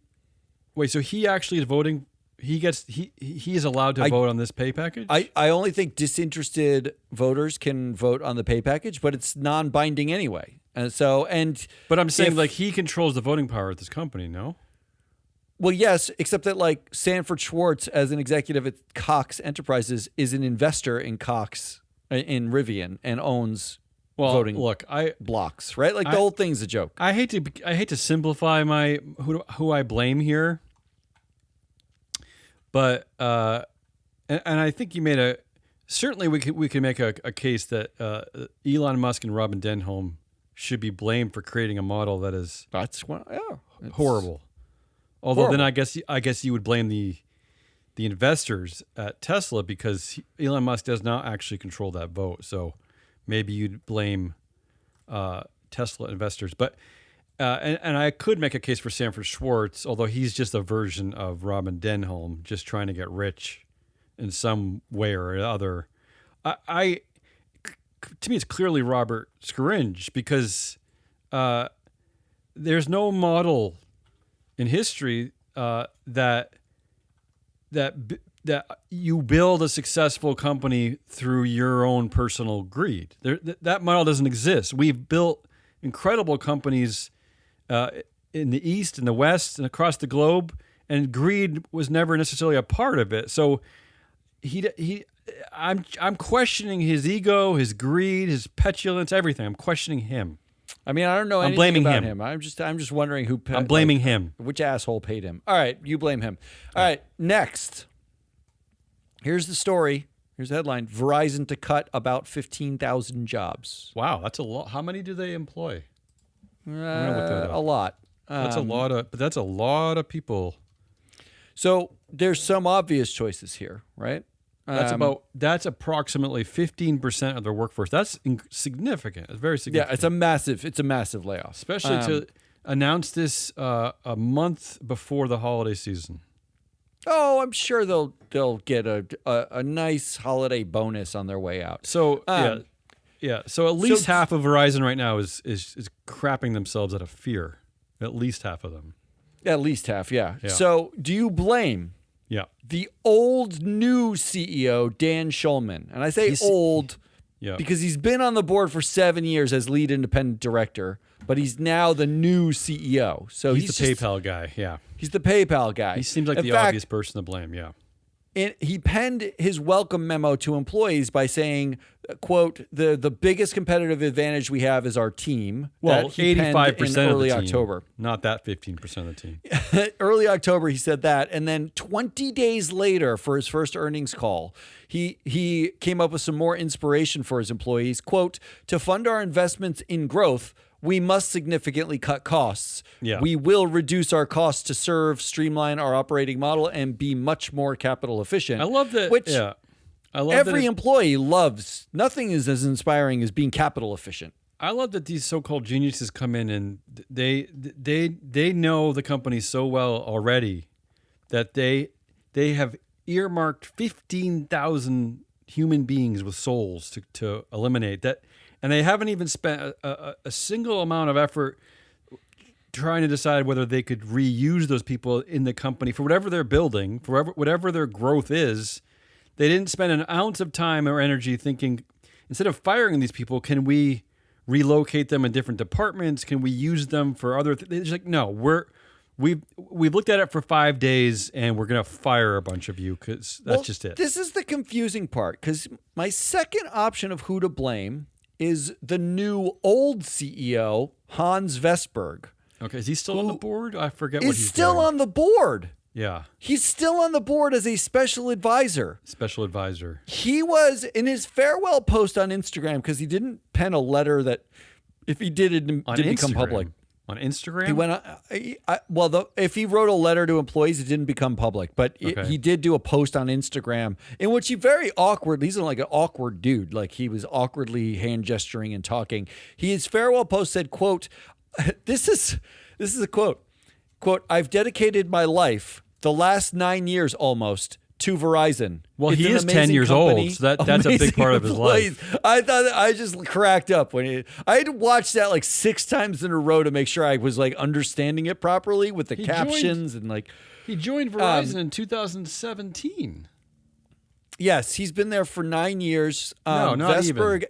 Wait, so he actually is voting... He is allowed to vote on this pay package? I only think disinterested voters can vote on the pay package, but it's non-binding anyway. But I'm saying he controls the voting power at this company, no? Well, yes, except that Sanford Schwartz, as an executive at Cox Enterprises, is an investor in Cox, in Rivian, and owns voting blocks, right? The whole thing's a joke. I hate to simplify who I blame here. But and I think you made certainly we can make a case that Elon Musk and Robin Denholm should be blamed for creating a model that is horrible. Although then I guess you would blame the investors at Tesla because Elon Musk does not actually control that vote. So maybe you'd blame Tesla investors, but. And I could make a case for Sanford Schwartz, although he's just a version of Robin Denholm, just trying to get rich in some way or other. to me, it's clearly Robert Scaringe because there's no model in history that you build a successful company through your own personal greed. That model doesn't exist. We've built incredible companies in the East and the West and across the globe, and greed was never necessarily a part of it. So I'm questioning his ego, his greed, his petulance, everything. I'm questioning him. I mean, I don't know anything blaming about him. I'm just wondering who. I'm blaming him. Which asshole paid him? All right, you blame him. All right, next. Here's the story. Here's the headline: Verizon to cut about 15,000 jobs. Wow, that's a lot. How many do they employ? A lot. That's a lot of. But that's a lot of people. So there's some obvious choices here, right? That's approximately 15% of their workforce. That's significant. It's very significant. Yeah, it's a massive layoff, especially to announce this a month before the holiday season. Oh, I'm sure they'll get a nice holiday bonus on their way out. So yeah. So at least half of Verizon right now is crapping themselves out of fear. At least half of them. At least half, yeah. So do you blame? Yeah. The old new CEO, Dan Schulman. And I say old because he's been on the board for 7 years as lead independent director, but he's now the new CEO. So he's the PayPal guy, yeah. He's the PayPal guy. He seems like obvious person to blame, yeah. He penned his welcome memo to employees by saying, quote, the biggest competitive advantage we have is our team. Well, 85% early of the team, October. Not that 15% of the team. Early October, he said that. And then 20 days later, for his first earnings call, he came up with some more inspiration for his employees. Quote, to fund our investments in growth, we must significantly cut costs. Yeah. We will reduce our costs to streamline our operating model, and be much more capital efficient. I love that. Which I love every employee loves. Nothing is as inspiring as being capital efficient. I love that these so-called geniuses come in and they know the company so well already that they have earmarked 15,000 human beings with souls to eliminate that. And they haven't even spent a single amount of effort trying to decide whether they could reuse those people in the company for whatever they're building, for whatever their growth is. They didn't spend an ounce of time or energy thinking, instead of firing these people, can we relocate them in different departments? Can we use them for other things? They're just like, no, we've looked at it for 5 days and we're going to fire a bunch of you because that's just it. This is the confusing part, because my second option of who to blame is the new old CEO, Hans Vestberg. Okay, is he still on the board? I forget what he's He's still doing. on the board. Yeah. He's still on the board as a special advisor. Special advisor. He was in his farewell post on Instagram, because he didn't pen a letter that, if he did, it didn't become public. On Instagram? He went if he wrote a letter to employees, it didn't become public, but he did do a post on Instagram in which he very awkward. He's like an awkward dude. Like, he was awkwardly hand gesturing and talking. His farewell post said, quote, this is a quote, I've dedicated my life, the last 9 years almost, to Verizon. Well, it's he is 10 years old, so that's a big part of his life. I thought I just cracked up when I had to watch that like 6 times in a row to make sure I was like understanding it properly with the captions and like. He joined Verizon in 2017. Yes, he's been there for 9 years. No, not even.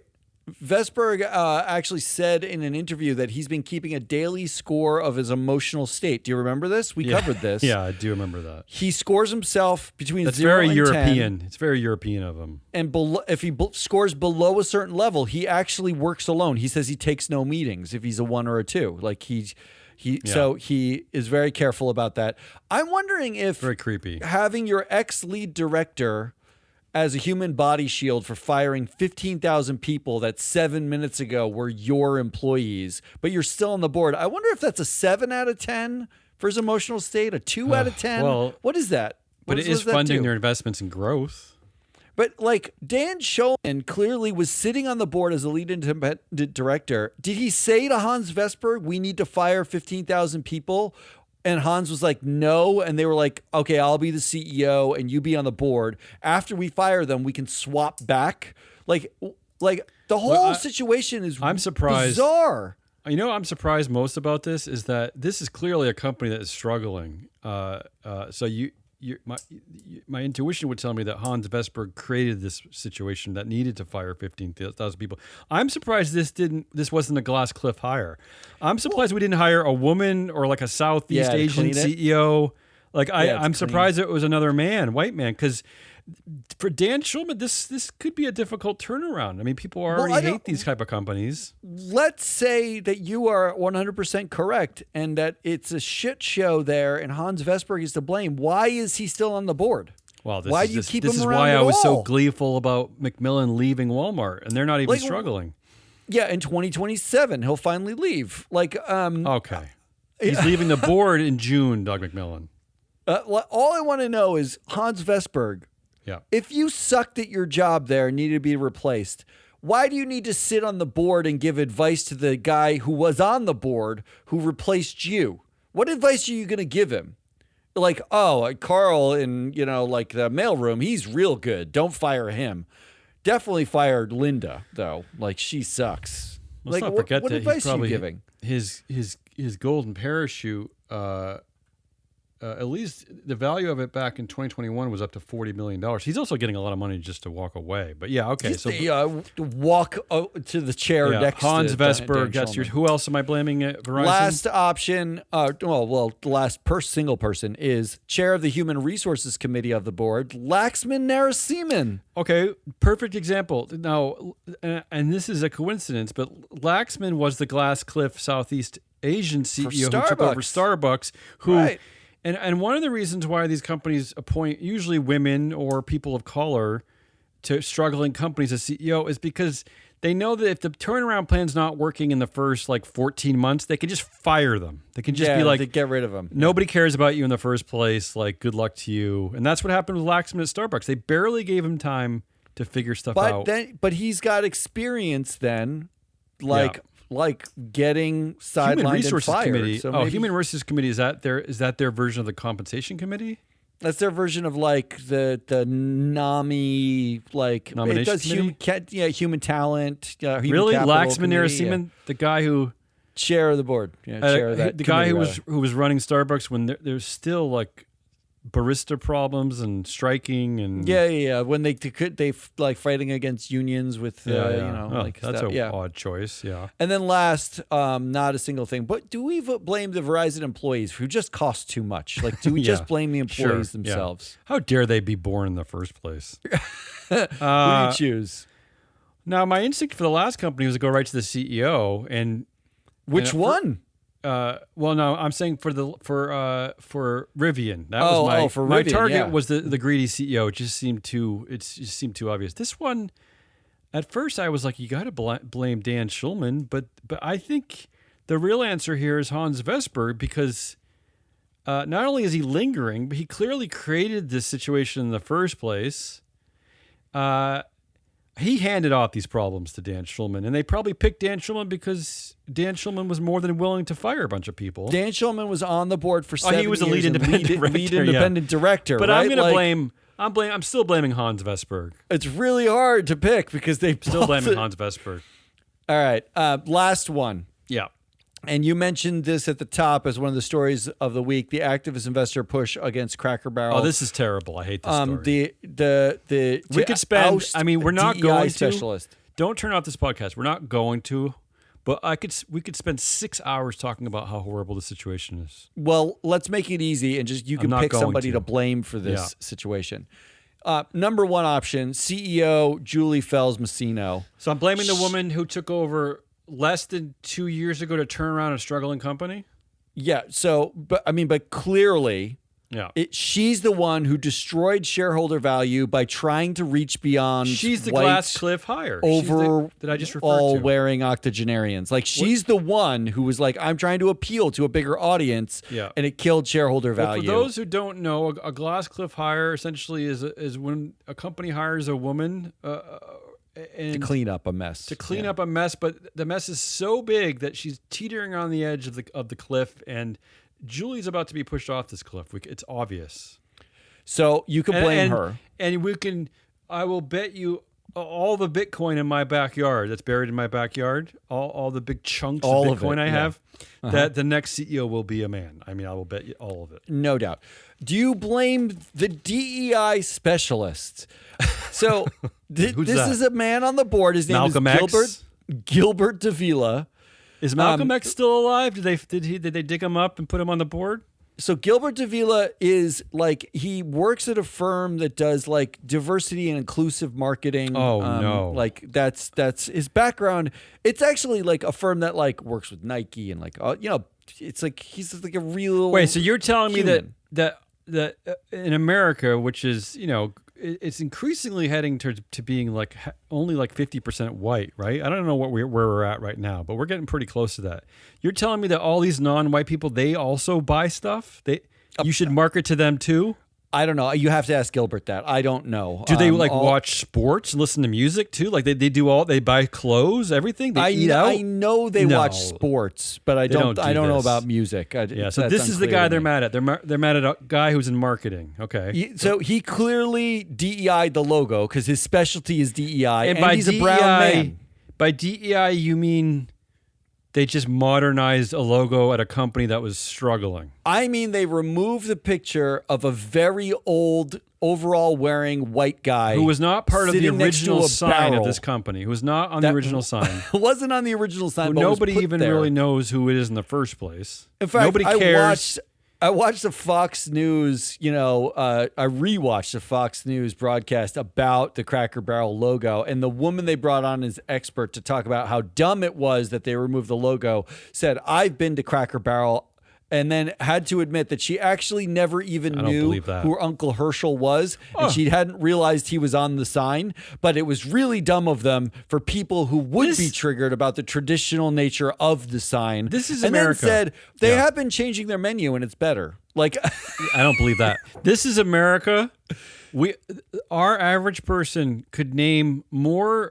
Vestberg actually said in an interview that he's been keeping a daily score of his emotional state. Do you remember this? We covered this. Yeah, I do remember that. He scores himself between That's 0 very and European. 10. It's very European of him. And if he scores below a certain level, he actually works alone. He says he takes no meetings if he's a 1 or a 2. Like so he is very careful about that. I'm wondering if very creepy having your ex-lead director as a human body shield for firing 15,000 people that 7 minutes ago were your employees, but you're still on the board. I wonder if that's a 7 out of 10 for his emotional state, a 2 out of 10. Well, what is that? But it is funding their investments in growth. But like Dan Schulman clearly was sitting on the board as a lead independent director. Did he say to Hans Vestberg, we need to fire 15,000 people? And Hans was like, no. And they were like, okay, I'll be the CEO and you be on the board. After we fire them, we can swap back. Like, Like the whole situation is I'm surprised. Bizarre. You know what I'm surprised most about this is that this is clearly a company that is struggling. So my intuition would tell me that Hans Vestberg created this situation that needed to fire 15,000 people. I'm surprised this wasn't a glass cliff hire. I'm surprised we didn't hire a woman or like a Southeast Asian CEO. Like I'm surprised it was another white man, because for Dan Schulman, this could be a difficult turnaround. I mean, people already hate these type of companies. Let's say that you are 100% correct and that it's a shit show there and Hans Vestberg is to blame. Why is he still on the board? Well, why do you keep him around? This is why I was so gleeful about McMillon leaving Walmart, and they're not even struggling. Yeah, in 2027, he'll finally leave. Okay. He's leaving the board in June, Doug McMillon. All I want to know is Hans Vestberg. Yeah. If you sucked at your job there and needed to be replaced, why do you need to sit on the board and give advice to the guy who was on the board who replaced you? What advice are you going to give him? Like, Carl in, the mailroom, he's real good. Don't fire him. Definitely fired Linda, though. Like, she sucks. Let's not forget what that advice are you giving? His golden parachute, at least the value of it back in 2021 was up to $40 million. He's also getting a lot of money just to walk away. But yeah, okay. Walk to the chair next Hans to Vestberg. That's who else am I blaming at Verizon? Last option, the last single person is chair of the Human Resources Committee of the board, Laxman Narasimhan. Okay, perfect example. Now, and this is a coincidence, but Laxman was the Glass Cliff Southeast Asian CEO who took over Starbucks, Right. And one of the reasons why these companies appoint usually women or people of color to struggling companies as CEO is because they know that if the turnaround plan's not working in the first 14 months, they can just fire them. They can just be like, to get rid of them. Nobody cares about you in the first place. Like, good luck to you. And that's what happened with Laxman at Starbucks. They barely gave him time to figure stuff out. But he's got experience then, getting sidelined and fired. Committee. So Human Resources Committee, is that their version of the compensation committee? That's their version of the NAMI nomination it does committee? human talent. Human really, Laxman Narasimhan, Narasimhan, the guy who chair of the board, chair of that. The guy who was running Starbucks when there's still barista problems and striking and when they fighting against unions with that's stuff. an odd choice. And then last, not a single thing, but do we blame the Verizon employees who just cost too much? Do we just blame the employees themselves? How dare they be born in the first place? Who do you choose? Now, my instinct for the last company was to go right to the CEO and which one? No, I'm saying for Rivian. That was for my Rivian, target was the greedy CEO. It just seemed too obvious. This one, at first I was like, you got to blame Dan Schulman, but I think the real answer here is Hans Vestberg, because not only is he lingering, but he clearly created this situation in the first place. He handed off these problems to Dan Schulman, and they probably picked Dan Schulman because Dan Schulman was more than willing to fire a bunch of people. Dan Schulman was on the board for 7 years. He was a lead independent director. But I'm going to blame. I'm still blaming Hans Vestberg. It's really hard to pick because they still blaming Hans Vestberg. All right, last one. Yeah. And you mentioned this at the top as one of the stories of the week: the activist investor push against Cracker Barrel. Oh, this is terrible. I hate this story. We could spend. I mean, we're not DEI going specialist. to. Don't turn off this podcast. We're not going to. But we could spend 6 hours talking about how horrible the situation is. Well, let's make it easy and you can pick somebody to blame for this situation. Number one option: CEO Julie Fells Massino. So I'm blaming the woman who took over less than 2 years ago to turn around a struggling company? Yeah. So, but clearly, she's the one who destroyed shareholder value by trying to reach beyond. She's the glass cliff hire that I just referred all to. Wearing octogenarians. She's the one who was like, I'm trying to appeal to a bigger audience, and it killed shareholder value. For those who don't know, a glass cliff hire essentially is when a company hires a woman. To clean up a mess. Up a mess, but the mess is so big that she's teetering on the edge of the cliff, and Julie's about to be pushed off this cliff. It's obvious. So you can blame her. And I will bet you all the Bitcoin in my backyard that's buried in my backyard, all the big chunks of Bitcoin I have, that the next CEO will be a man. I mean, I will bet you all of it. No doubt. Do you blame the DEI specialists? So this is a man on the board. His name Malcolm is Gilbert Davila. Is Malcolm X still alive? Did they dig him up and put him on the board? So Gilbert Davila is like, he works at a firm that does like diversity and inclusive marketing. Oh no. Like that's his background. It's actually like a firm that like works with Nike and like, it's like, he's like a real. Wait, so you're telling human. me that in America, which is, it's increasingly heading to being like only like 50% white, right? I don't know where we're at right now, but we're getting pretty close to that. You're telling me that all these non-white people, they also buy stuff? You should market to them too? I don't know. You have to ask Gilbert that. I don't know. Do they watch sports, listen to music too? Like they buy clothes, everything? They eat out? I know they watch sports, but I don't know about music. So this is the guy they're mad at. They're mad at a guy who's in marketing. Okay. So he clearly DEI'd the logo because his specialty is DEI, and by he's a brown man. By DEI, you mean they just modernized a logo at a company that was struggling? I mean, they removed the picture of a very old overall wearing white guy who was not part of the original sign barrel. of this company, who was not on the original sign. Wasn't on the original sign, but nobody was put even there. really knows who it is in the first place. In fact, nobody cares. I watched the Fox News, I rewatched the Fox News broadcast about the Cracker Barrel logo, and the woman they brought on as expert to talk about how dumb it was that they removed the logo said, I've been to Cracker Barrel, and then had to admit that she actually never even knew who Uncle Herschel was, and she hadn't realized he was on the sign, but it was really dumb of them for people who would be triggered about the traditional nature of the sign. This is and America. Then said they have been changing their menu and it's better. Like, I don't believe that. This is America. Our average person could name more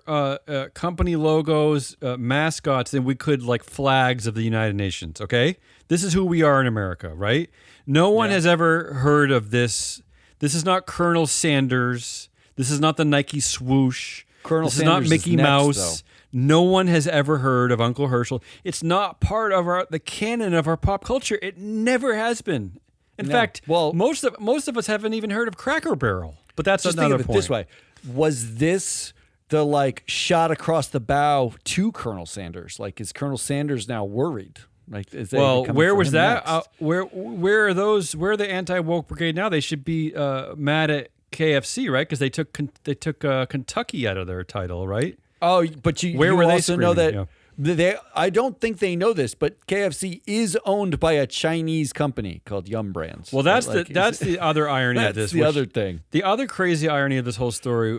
company logos, mascots than we could like flags of the United Nations. Okay, this is who we are in America, right? No one has ever heard of this. This is not Colonel Sanders. This is not the Nike swoosh. This is not Mickey Mouse. No one has ever heard of Uncle Herschel. It's not part of the canon of our pop culture. It never has been. In fact, most of us haven't even heard of Cracker Barrel. But that's just another think of it point. this way: was this the like shot across the bow to Colonel Sanders? Like, is Colonel Sanders now worried? Like, where was that? Where are those? Where are the anti-woke brigade now? They should be mad at KFC, right? Because they took Kentucky out of their title, right? Oh, but you also know that. I don't think they know this, but KFC is owned by a Chinese company called Yum Brands. Well, that's the other irony of this. That's the other thing. The other crazy irony of this whole story,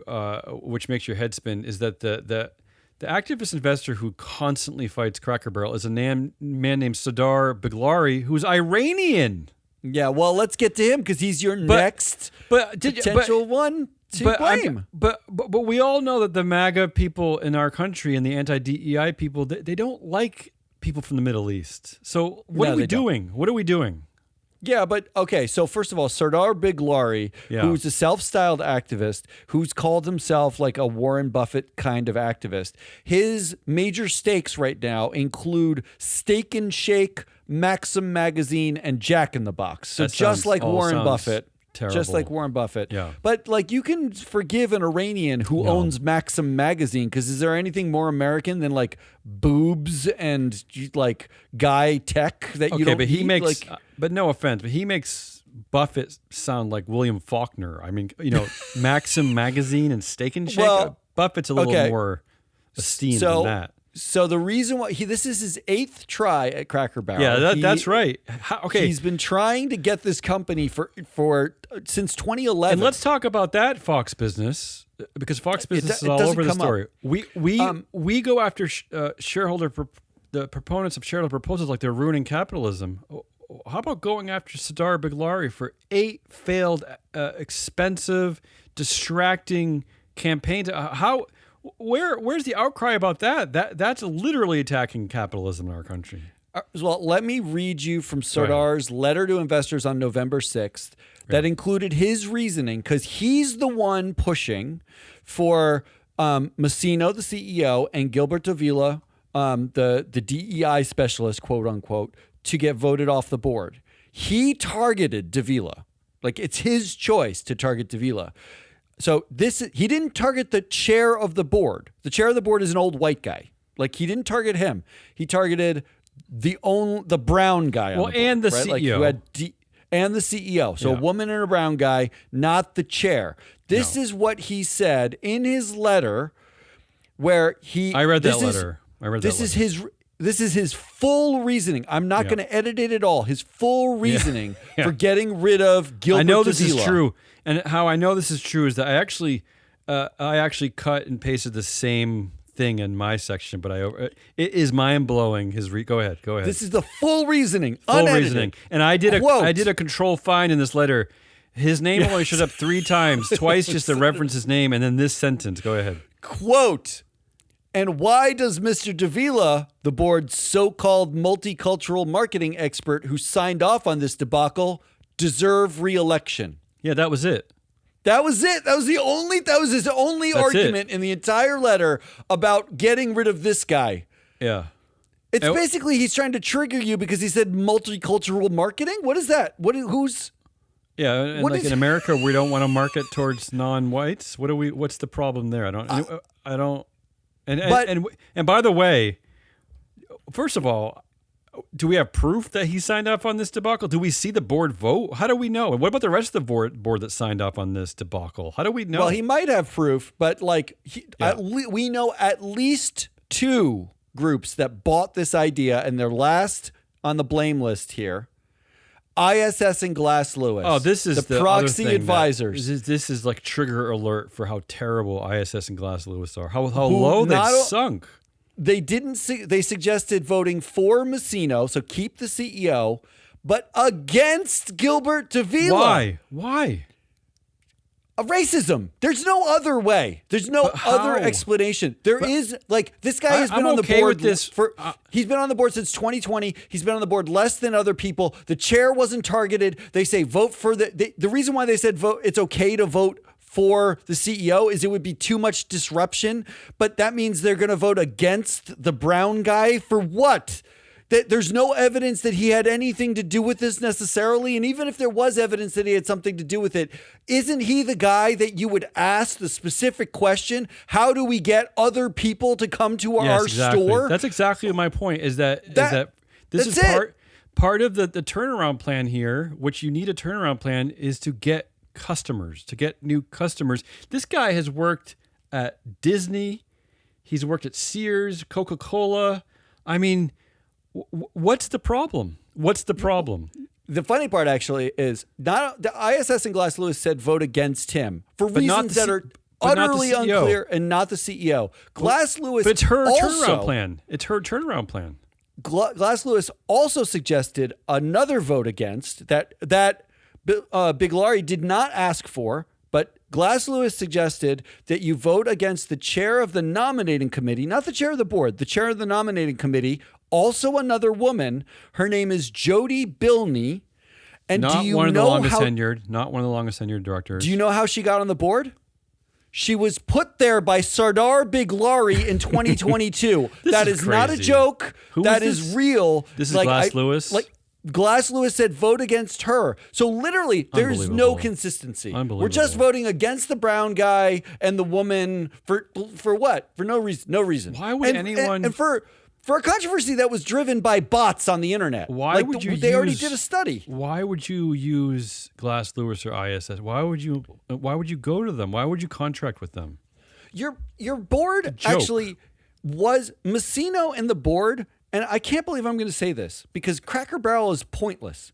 which makes your head spin, is that the activist investor who constantly fights Cracker Barrel is a man named Sardar Biglari, who's Iranian. Yeah, well, let's get to him because he's your next potential one. But we all know that the MAGA people in our country and the anti-DEI people, they don't like people from the Middle East. So what are we doing? What are we doing? Yeah, but okay. So first of all, Sardar Biglari, who's a self-styled activist, who's called himself like a Warren Buffett kind of activist. His major stakes right now include Steak and Shake, Maxim Magazine, and Jack in the Box. So just like Warren Buffett. Terrible. Just like Warren Buffett. Yeah. But like you can forgive an Iranian who owns Maxim magazine because is there anything more American than like boobs and like guy tech that you don't but he eat? makes but no offense, but he makes Buffett sound like William Faulkner. I mean, Maxim magazine and Steak and Shake. Well, Buffett's a little more esteemed than that. So the reason why this is his 8th try at Cracker Barrel. Yeah, that's right. He's been trying to get this company for since 2011. And let's talk about that Fox Business because Fox Business is all over the story. We go after the proponents of shareholder proposals like they're ruining capitalism. How about going after Sardar Biglari for 8 failed, expensive, distracting campaigns? Where's the outcry about that? That's literally attacking capitalism in our country. Well, let me read you from Sardar's letter to investors on November 6th that included his reasoning because he's the one pushing for Messino, the CEO, and Gilbert Davila, the DEI specialist, quote unquote, to get voted off the board. He targeted Davila. Like, it's his choice to target Davila. So he didn't target the chair of the board. The chair of the board is an old white guy. Like, he didn't target him. He targeted the brown guy on the board, and the right? CEO. Like, who had and the CEO. So a woman and a brown guy, not the chair. This is what he said in his letter, where I read that letter. This is his full reasoning. I'm not going to edit it at all. His full reasoning for getting rid of Gilbert Davila. I know this is true. And how I know this is true is that I actually cut and pasted the same thing in my section, but it is mind blowing. Go ahead. This is the full reasoning, full reasoning. And I did a control find in this letter. His name only shows up 3 times, twice just to reference his name, and then this sentence. Go ahead. Quote. And why does Mr. Davila, the board's so-called multicultural marketing expert who signed off on this debacle, deserve re-election? Yeah, that was it. That was it. That was his only argument in the entire letter about getting rid of this guy. Yeah. It's basically he's trying to trigger you because he said multicultural marketing. What is that? Yeah, and like in America, we don't want to market towards non-whites. What's the problem there? I don't. And by the way, first of all, do we have proof that he signed off on this debacle? Do we see the board vote? How do we know? And what about the rest of the board that signed off on this debacle? How do we know? Well, he might have proof, but we know at least 2 groups that bought this idea, and they're last on the blame list here. ISS and Glass Lewis. Oh, this is the proxy advisors. This is like trigger alert for how terrible ISS and Glass Lewis are. How low they've sunk. They didn't. They suggested voting for Messino, so keep the CEO, but against Gilbert Davila. Why? Racism. There's no other way. There's no other explanation. This guy has been on the board he's been on the board since 2020. He's been on the board less than other people. The chair wasn't targeted. They say vote for the reason why they said vote. It's okay to vote for the CEO is it would be too much disruption, but that means they're going to vote against the brown guy for what? There's no evidence that he had anything to do with this necessarily. And even if there was evidence that he had something to do with it, isn't he the guy that you would ask the specific question? How do we get other people to come to our store? That's exactly my point is that this is part of the turnaround plan here, which you need a turnaround plan is to get customers, to get new customers. This guy has worked at Disney. He's worked at Sears, Coca-Cola. I mean, what's the problem? The funny part actually is not the ISS and Glass Lewis said vote against him for reasons that are utterly unclear and not the CEO. Glass Lewis, but it's her turnaround plan. It's her turnaround plan. Glass Lewis also suggested another vote against that Biglari did not ask for, but Glass Lewis suggested that you vote against the chair of the nominating committee, not the chair of the board, the chair of the nominating committee, also another woman. Her name is Jody Bilney. And not one of the longest tenured directors. Do you know how she got on the board? She was put there by Sardar Biglari in 2022. That is not a joke. That is real. This is Glass Lewis? Glass Lewis said vote against her. So literally, there's no consistency. We're just voting against the brown guy and the woman for what? For no reason. No reason. Why would anyone? And for a controversy that was driven by bots on the internet. They already did a study. Why would you use Glass Lewis or ISS? Why would you go to them? Why would you contract with them? Your board actually was Messino and the board. And I can't believe I'm going to say this because Cracker Barrel is pointless.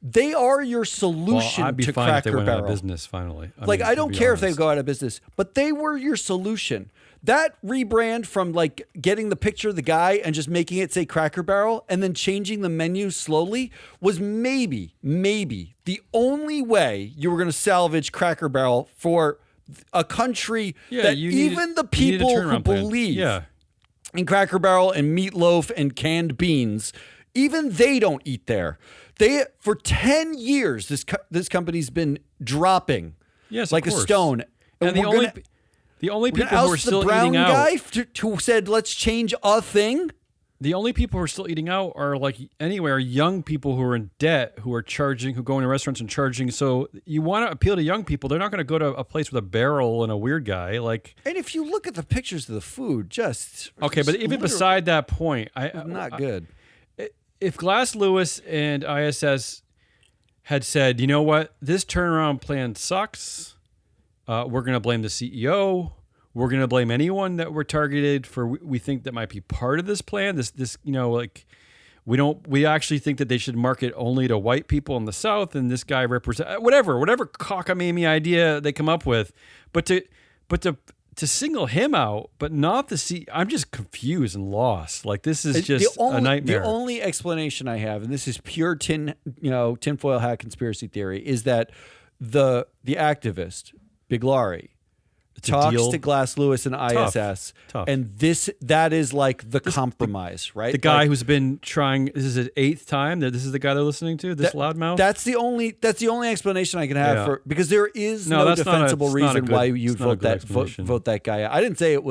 They are your solution I'd be to fine Cracker if they went Barrel. out of business finally. I don't care if they go out of business, but they were your solution. That rebrand from getting the picture of the guy and just making it say Cracker Barrel and then changing the menu slowly was maybe the only way you were going to salvage Cracker Barrel for a country that even the people who believe in Cracker Barrel and meatloaf and canned beans, even they don't eat there. For 10 years, this company's been dropping like a stone. And The only people who are still eating out. The brown guy who said, let's change a thing? The only people who are still eating out are young people who are in debt, who go into restaurants and charging. So you want to appeal to young people. They're not going to go to a place with a barrel and a weird guy. And if you look at the pictures of the food, but even beside that point, not good. If Glass Lewis and ISS had said, you know what, this turnaround plan sucks, we're going to blame the CEO. We're going to blame anyone that we're targeted for. We think that might be part of this plan. We actually think that they should market only to white people in the South, and this guy represent whatever cockamamie idea they come up with. But to single him out, but not the CEO, I'm just confused and lost. This is just a nightmare. The only explanation I have, and this is pure tinfoil hat conspiracy theory, is that the activist Biglari talks to Glass Lewis and ISS, Tough. and that is the compromise, right? The guy who's been trying. This is his 8th time. This is the guy they're listening to. This loudmouth. That's the only explanation I can have because there is no defensible reason why you'd vote that guy out. I didn't say it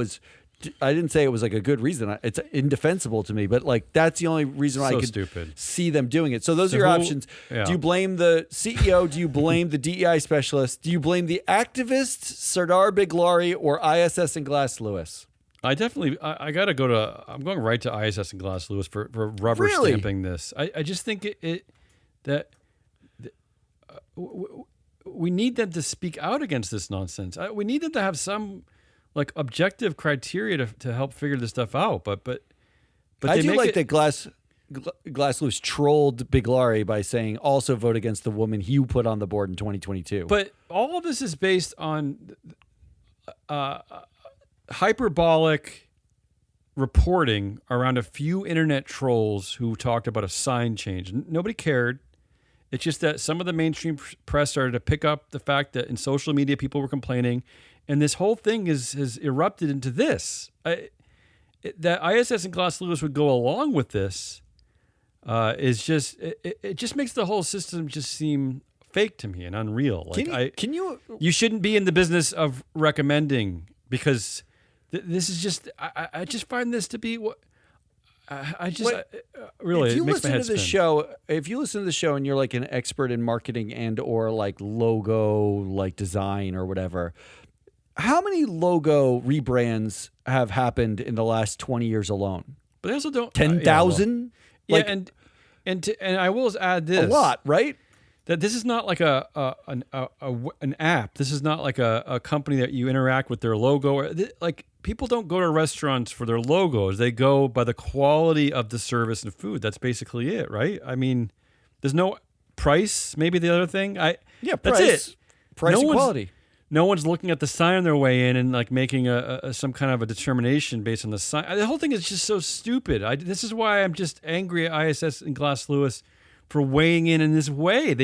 was a good reason. It's indefensible to me, but that's the only reason why I could see them doing it. So those are your options. Yeah. Do you blame the CEO? Do you blame the DEI specialist? Do you blame the activist Sardar Biglari or ISS and Glass Lewis? I definitely, I got to go to, I'm going right to ISS and Glass Lewis for rubber stamping this. I just think we need them to speak out against this nonsense. We need them to have some objective criteria to help figure this stuff out, but I do like that Glass Lewis trolled Biglari by saying also vote against the woman you put on the board in 2022. But all of this is based on hyperbolic reporting around a few internet trolls who talked about a sign change. Nobody cared. It's just that some of the mainstream press started to pick up the fact that in social media people were complaining. And this whole thing has erupted into this. That ISS and Glass Lewis would go along with this is just it just makes the whole system just seem fake to me and unreal. You shouldn't be in the business of recommending because this is just I just find this to be what really if you it makes listen my head to the spin. show. If you listen to the show and you're an expert in marketing and or logo design or whatever. How many logo rebrands have happened in the last 20 years alone? But they also don't 10,000. And I will add this a lot, right? That this is not an app. This is not a company that you interact with their logo. People don't go to restaurants for their logos. They go by the quality of the service and food. That's basically it, right? I mean, there's no price. Maybe the other thing. That's it. Price and quality. No one's looking at the sign on their way in and making some kind of a determination based on the sign. The whole thing is just so stupid. This is why I'm just angry at ISS and Glass Lewis for weighing in this way.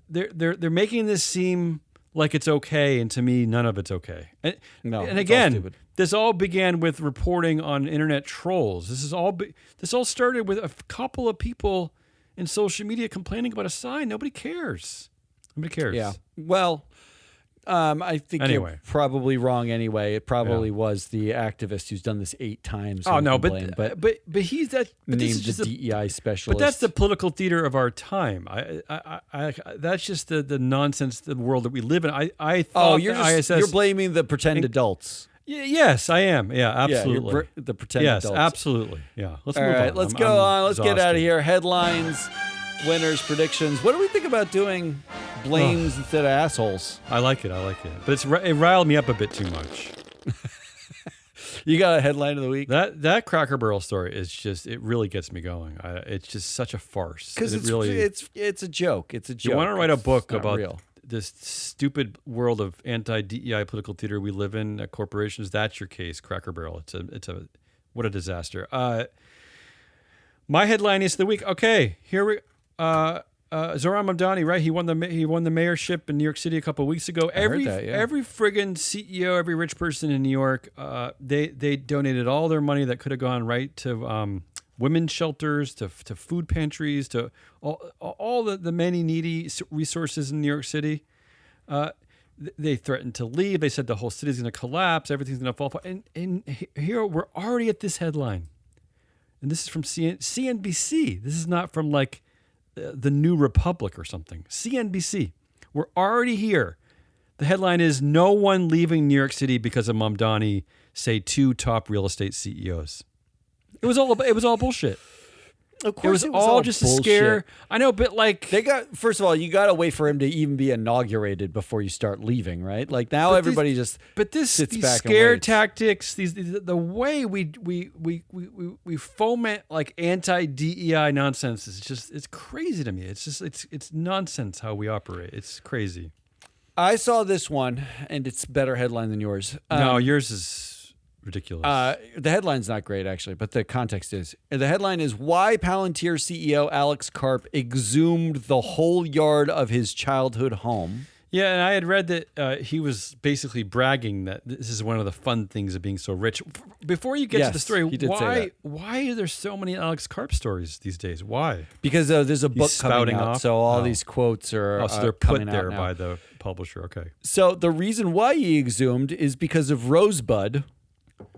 They're making this seem like it's okay, and to me, none of it's okay. And again, this all began with reporting on internet trolls. This all started with a couple of people in social media complaining about a sign. Nobody cares. Yeah. Well. I think you're probably wrong anyway. It probably was the activist who's done this 8 times. Oh no, but he's that. But named this is just the DEI specialist. But that's the political theater of our time. That's just the nonsense, the world that we live in. I thought you're blaming the pretend adults. Yes, I am. Yeah, absolutely. Yeah, the pretend adults. Yes, absolutely. Yeah. Let's move on. Let's go on. Let's get out of here. Headlines, winners, predictions. What do we think about doing blames instead of assholes? I like it. But it riled me up a bit too much. You got a headline of the week? That Cracker Barrel story is just, it really gets me going. It's just such a farce. Because it's a joke. It's a joke. You want to write a book about this stupid world of anti-DEI political theater we live in at corporations? That's your case, Cracker Barrel. What a disaster. My headline is the week. Okay, here we Zohran Mamdani, right? He won the mayorship in New York City a couple of weeks ago. Every friggin' CEO, every rich person in New York, they donated all their money that could have gone right to women's shelters, to food pantries, to all the many needy resources in New York City. they threatened to leave. They said the whole city's going to collapse. Everything's going to fall apart. And here we're already at this headline. And this is from CNBC. This is not from like the New Republic or something. CNBC. We're already here. The headline is "No one leaving New York City because of Mamdani," say 2 top real estate CEOs. It was all bullshit. Of course, it was all just bullshit. A scare. I know, but like first of all, you got to wait for him to even be inaugurated before you start leaving, right? Like now, everybody sits back these and scare waits. tactics, the way we foment like anti-DEI nonsense is it's crazy to me. It's nonsense how we operate. It's crazy. I saw this one, and it's better headline than yours. No, yours is ridiculous. The headline's not great, actually, but the context is. The headline is "Why Palantir CEO Alex Karp Exhumed the Whole Yard of His Childhood Home." Yeah, and I had read that he was basically bragging that this is one of the fun things of being so rich. Before you get to the story, why are there so many Alex Karp stories these days? Why? Because there's a book coming out, so all these quotes are so they're put there by the publisher. Okay. So the reason why he exhumed is because of Rosebud.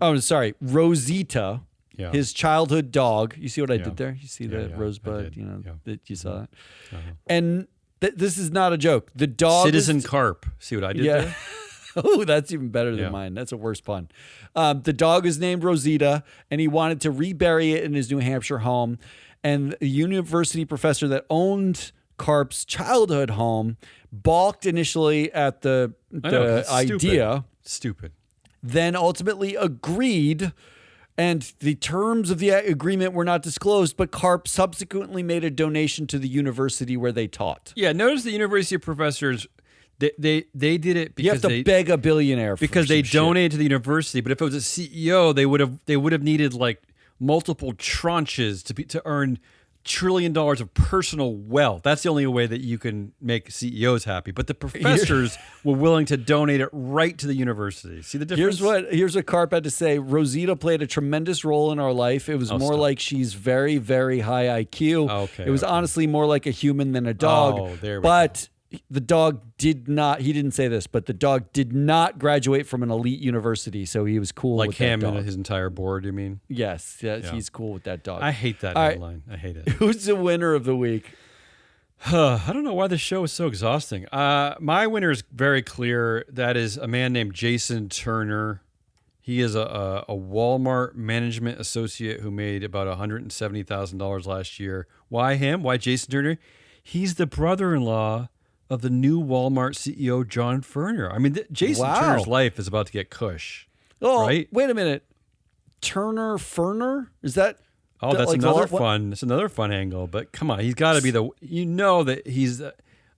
Oh, sorry, Rosita, his childhood dog. You see what I did there? You see the Rosebud? That you saw that? And this is not a joke. The dog Citizen Karp. See what I did there? Oh, that's even better than mine. That's a worse pun. The dog is named Rosita, and he wanted to rebury it in his New Hampshire home. And the university professor that owned Karp's childhood home balked initially at the idea. Stupid. Then ultimately agreed, and the terms of the agreement were not disclosed, but Karp subsequently made a donation to the university where they taught. Yeah, notice the university professors, they did it because you have to beg a billionaire because they donated to the university. But if it was a CEO, they would have needed like multiple tranches to earn $1 trillion of personal wealth. That's the only way that you can make CEOs happy. But the professors were willing to donate it right to the university. See the difference? Here's what Karp had to say. Rosita played a tremendous role in our life. It was more like she's very, very high IQ. Okay. It was honestly more like a human than a dog. Oh, there we go. The dog did not, he didn't say this, but the dog did not graduate from an elite university, so he was cool with that dog. Like him and his entire board, you mean? Yes, he's cool with that dog. I hate that headline. I hate it. Who's the winner of the week? I don't know why this show is so exhausting. My winner is very clear. That is a man named Jason Turner. He is a Walmart management associate who made about $170,000 last year. Why him? Why Jason Turner? He's the brother-in-law of the new Walmart CEO, John Furner. I mean, Jason Turner's life is about to get cush. Oh, right? Wait a minute. Furner? Is that? Oh, that's another fun. That's another fun angle. But come on, he's got to be that he's.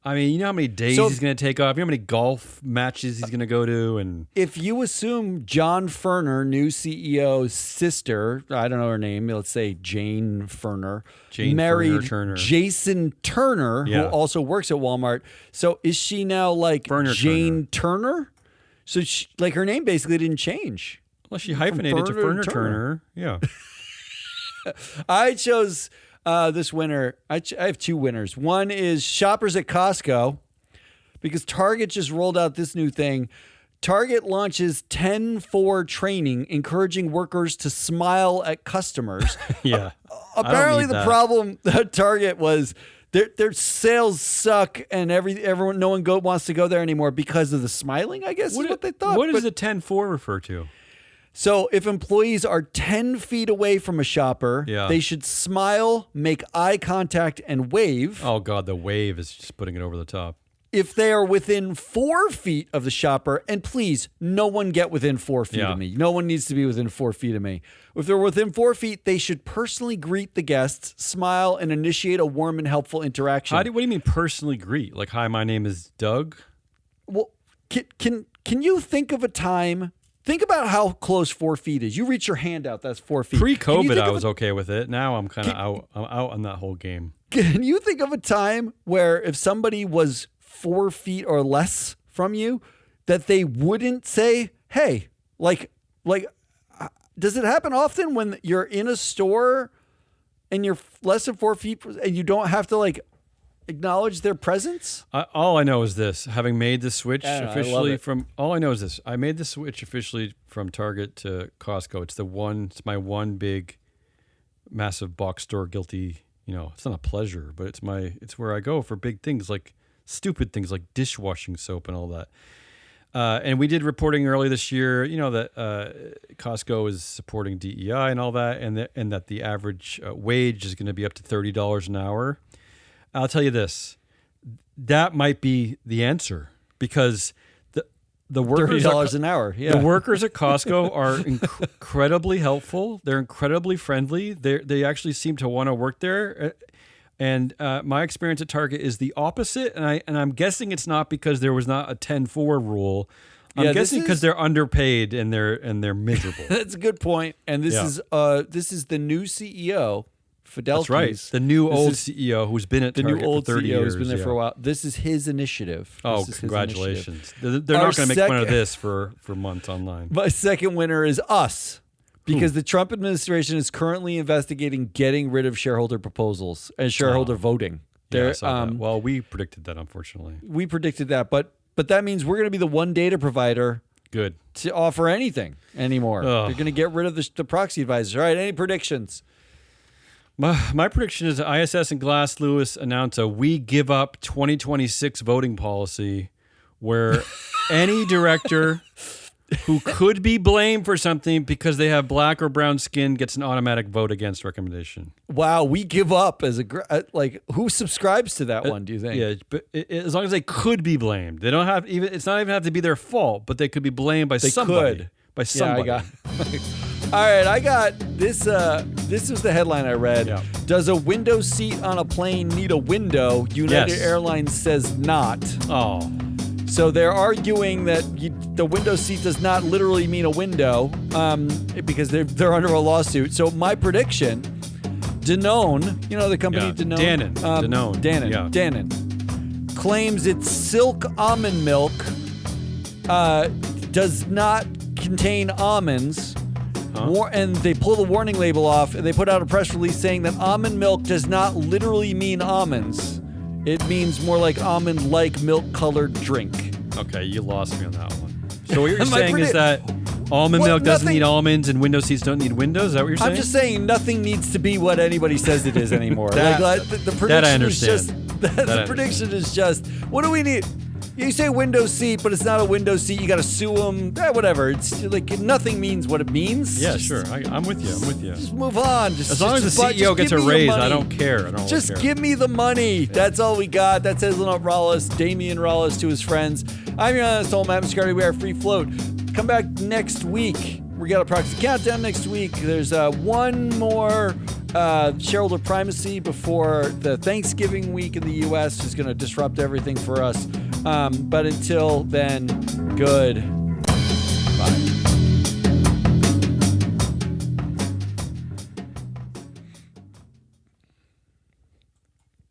I mean, you know how many days he's going to take off? You know how many golf matches he's going to go to? And if you assume John Furner, new CEO's sister, I don't know her name, let's say Jane Furner, married Turner. Jason Turner, who also works at Walmart. So is she now like Jane Turner? So her name basically didn't change. Well, she hyphenated to Furner Turner. Yeah. I chose... this winner, I have 2 winners. One is shoppers at Costco, because Target just rolled out this new thing. Target launches 10-4 training, encouraging workers to smile at customers. Yeah. Apparently the problem at Target was their sales suck, and everyone, no one wants to go there anymore because of the smiling, I guess is what they thought. What does the 10-4 refer to? So if employees are 10 feet away from a shopper, they should smile, make eye contact, and wave. Oh, God, the wave is just putting it over the top. If they are within 4 feet of the shopper, and please, no one get within 4 feet of me. No one needs to be within 4 feet of me. If they're within 4 feet, they should personally greet the guests, smile, and initiate a warm and helpful interaction. What do you mean personally greet? Like, hi, my name is Doug? Well, can you think of a time... Think about how close 4 feet is. You reach your hand out, that's 4 feet. Pre-COVID, I was okay with it. Now I'm kind of out. I'm out on that whole game. Can you think of a time where if somebody was 4 feet or less from you, that they wouldn't say, hey, like, does it happen often when you're in a store and you're less than 4 feet and you don't have to like acknowledge their presence? All I know is this: having made the switch officially I made the switch officially from Target to Costco. It's my one big, massive box store guilty. It's not a pleasure, but it's where I go for big things, like stupid things like dishwashing soap and all that. And we did reporting early this year, that Costco is supporting DEI and all that, and that the average wage is going to be up to $30 an hour. I'll tell you this, that might be the answer, because the workers $30 an hour. Yeah. The workers at Costco are incredibly helpful. They're incredibly friendly. They actually seem to want to work there. And my experience at Target is the opposite, and I'm guessing it's not because there was not a 10-4 rule. I'm guessing because they're underpaid and they're miserable. That's a good point. And this is the new CEO, Fidelki's. That's right. The new old CEO who's been at Target for 30 years. Who's been there for a while. This is his initiative. Congratulations! They're not going to make fun of this for months online. My second winner is us. Because the Trump administration is currently investigating getting rid of shareholder proposals and shareholder voting. I saw that. Well, we predicted that, unfortunately. We predicted that, but that means we're going to be the one data provider to offer anything anymore. They're going to get rid of the proxy advisors. All right, any predictions? My prediction is ISS and Glass Lewis announce a "We Give Up 2026" voting policy where any director who could be blamed for something because they have black or brown skin gets an automatic vote against recommendation. Wow, we give up as who subscribes to that one, do you think? Yeah, but as long as they could be blamed. They don't have it's not even have to be their fault, but they could be blamed by somebody. By somebody. Yeah, all right, I got this. This is the headline I read. Yeah. Does a window seat on a plane need a window? United Airlines says not. Oh. So they're arguing that the window seat does not literally mean a window because they're under a lawsuit. So my prediction, Danone, the company Danone? Danone. Danone claims its silk almond milk does not contain almonds. And they pull the warning label off, and they put out a press release saying that almond milk does not literally mean almonds. It means more like almond-like milk-colored drink. Okay, you lost me on that one. So what you're saying is that almond milk doesn't need almonds and window seats don't need windows? Is that what you're saying? I'm just saying nothing needs to be what anybody says it is anymore. The prediction that I understand. The prediction is just, what do we need? You say window seat, but it's not a window seat. You got to sue them. Whatever. It's like nothing means what it means. Yeah, sure. I'm with you. Just move on. As long as the CEO gets a raise, I don't care. Just give me the money. Yeah. That's all we got. That's Hazelnut Rollis, Damian Rollis to his friends. I'm your honest old Matt Mascardi. We are Free Float. Come back next week. We got a proxy countdown next week. There's one more shareholder primacy before the Thanksgiving week in the U.S. is going to disrupt everything for us. But until then, good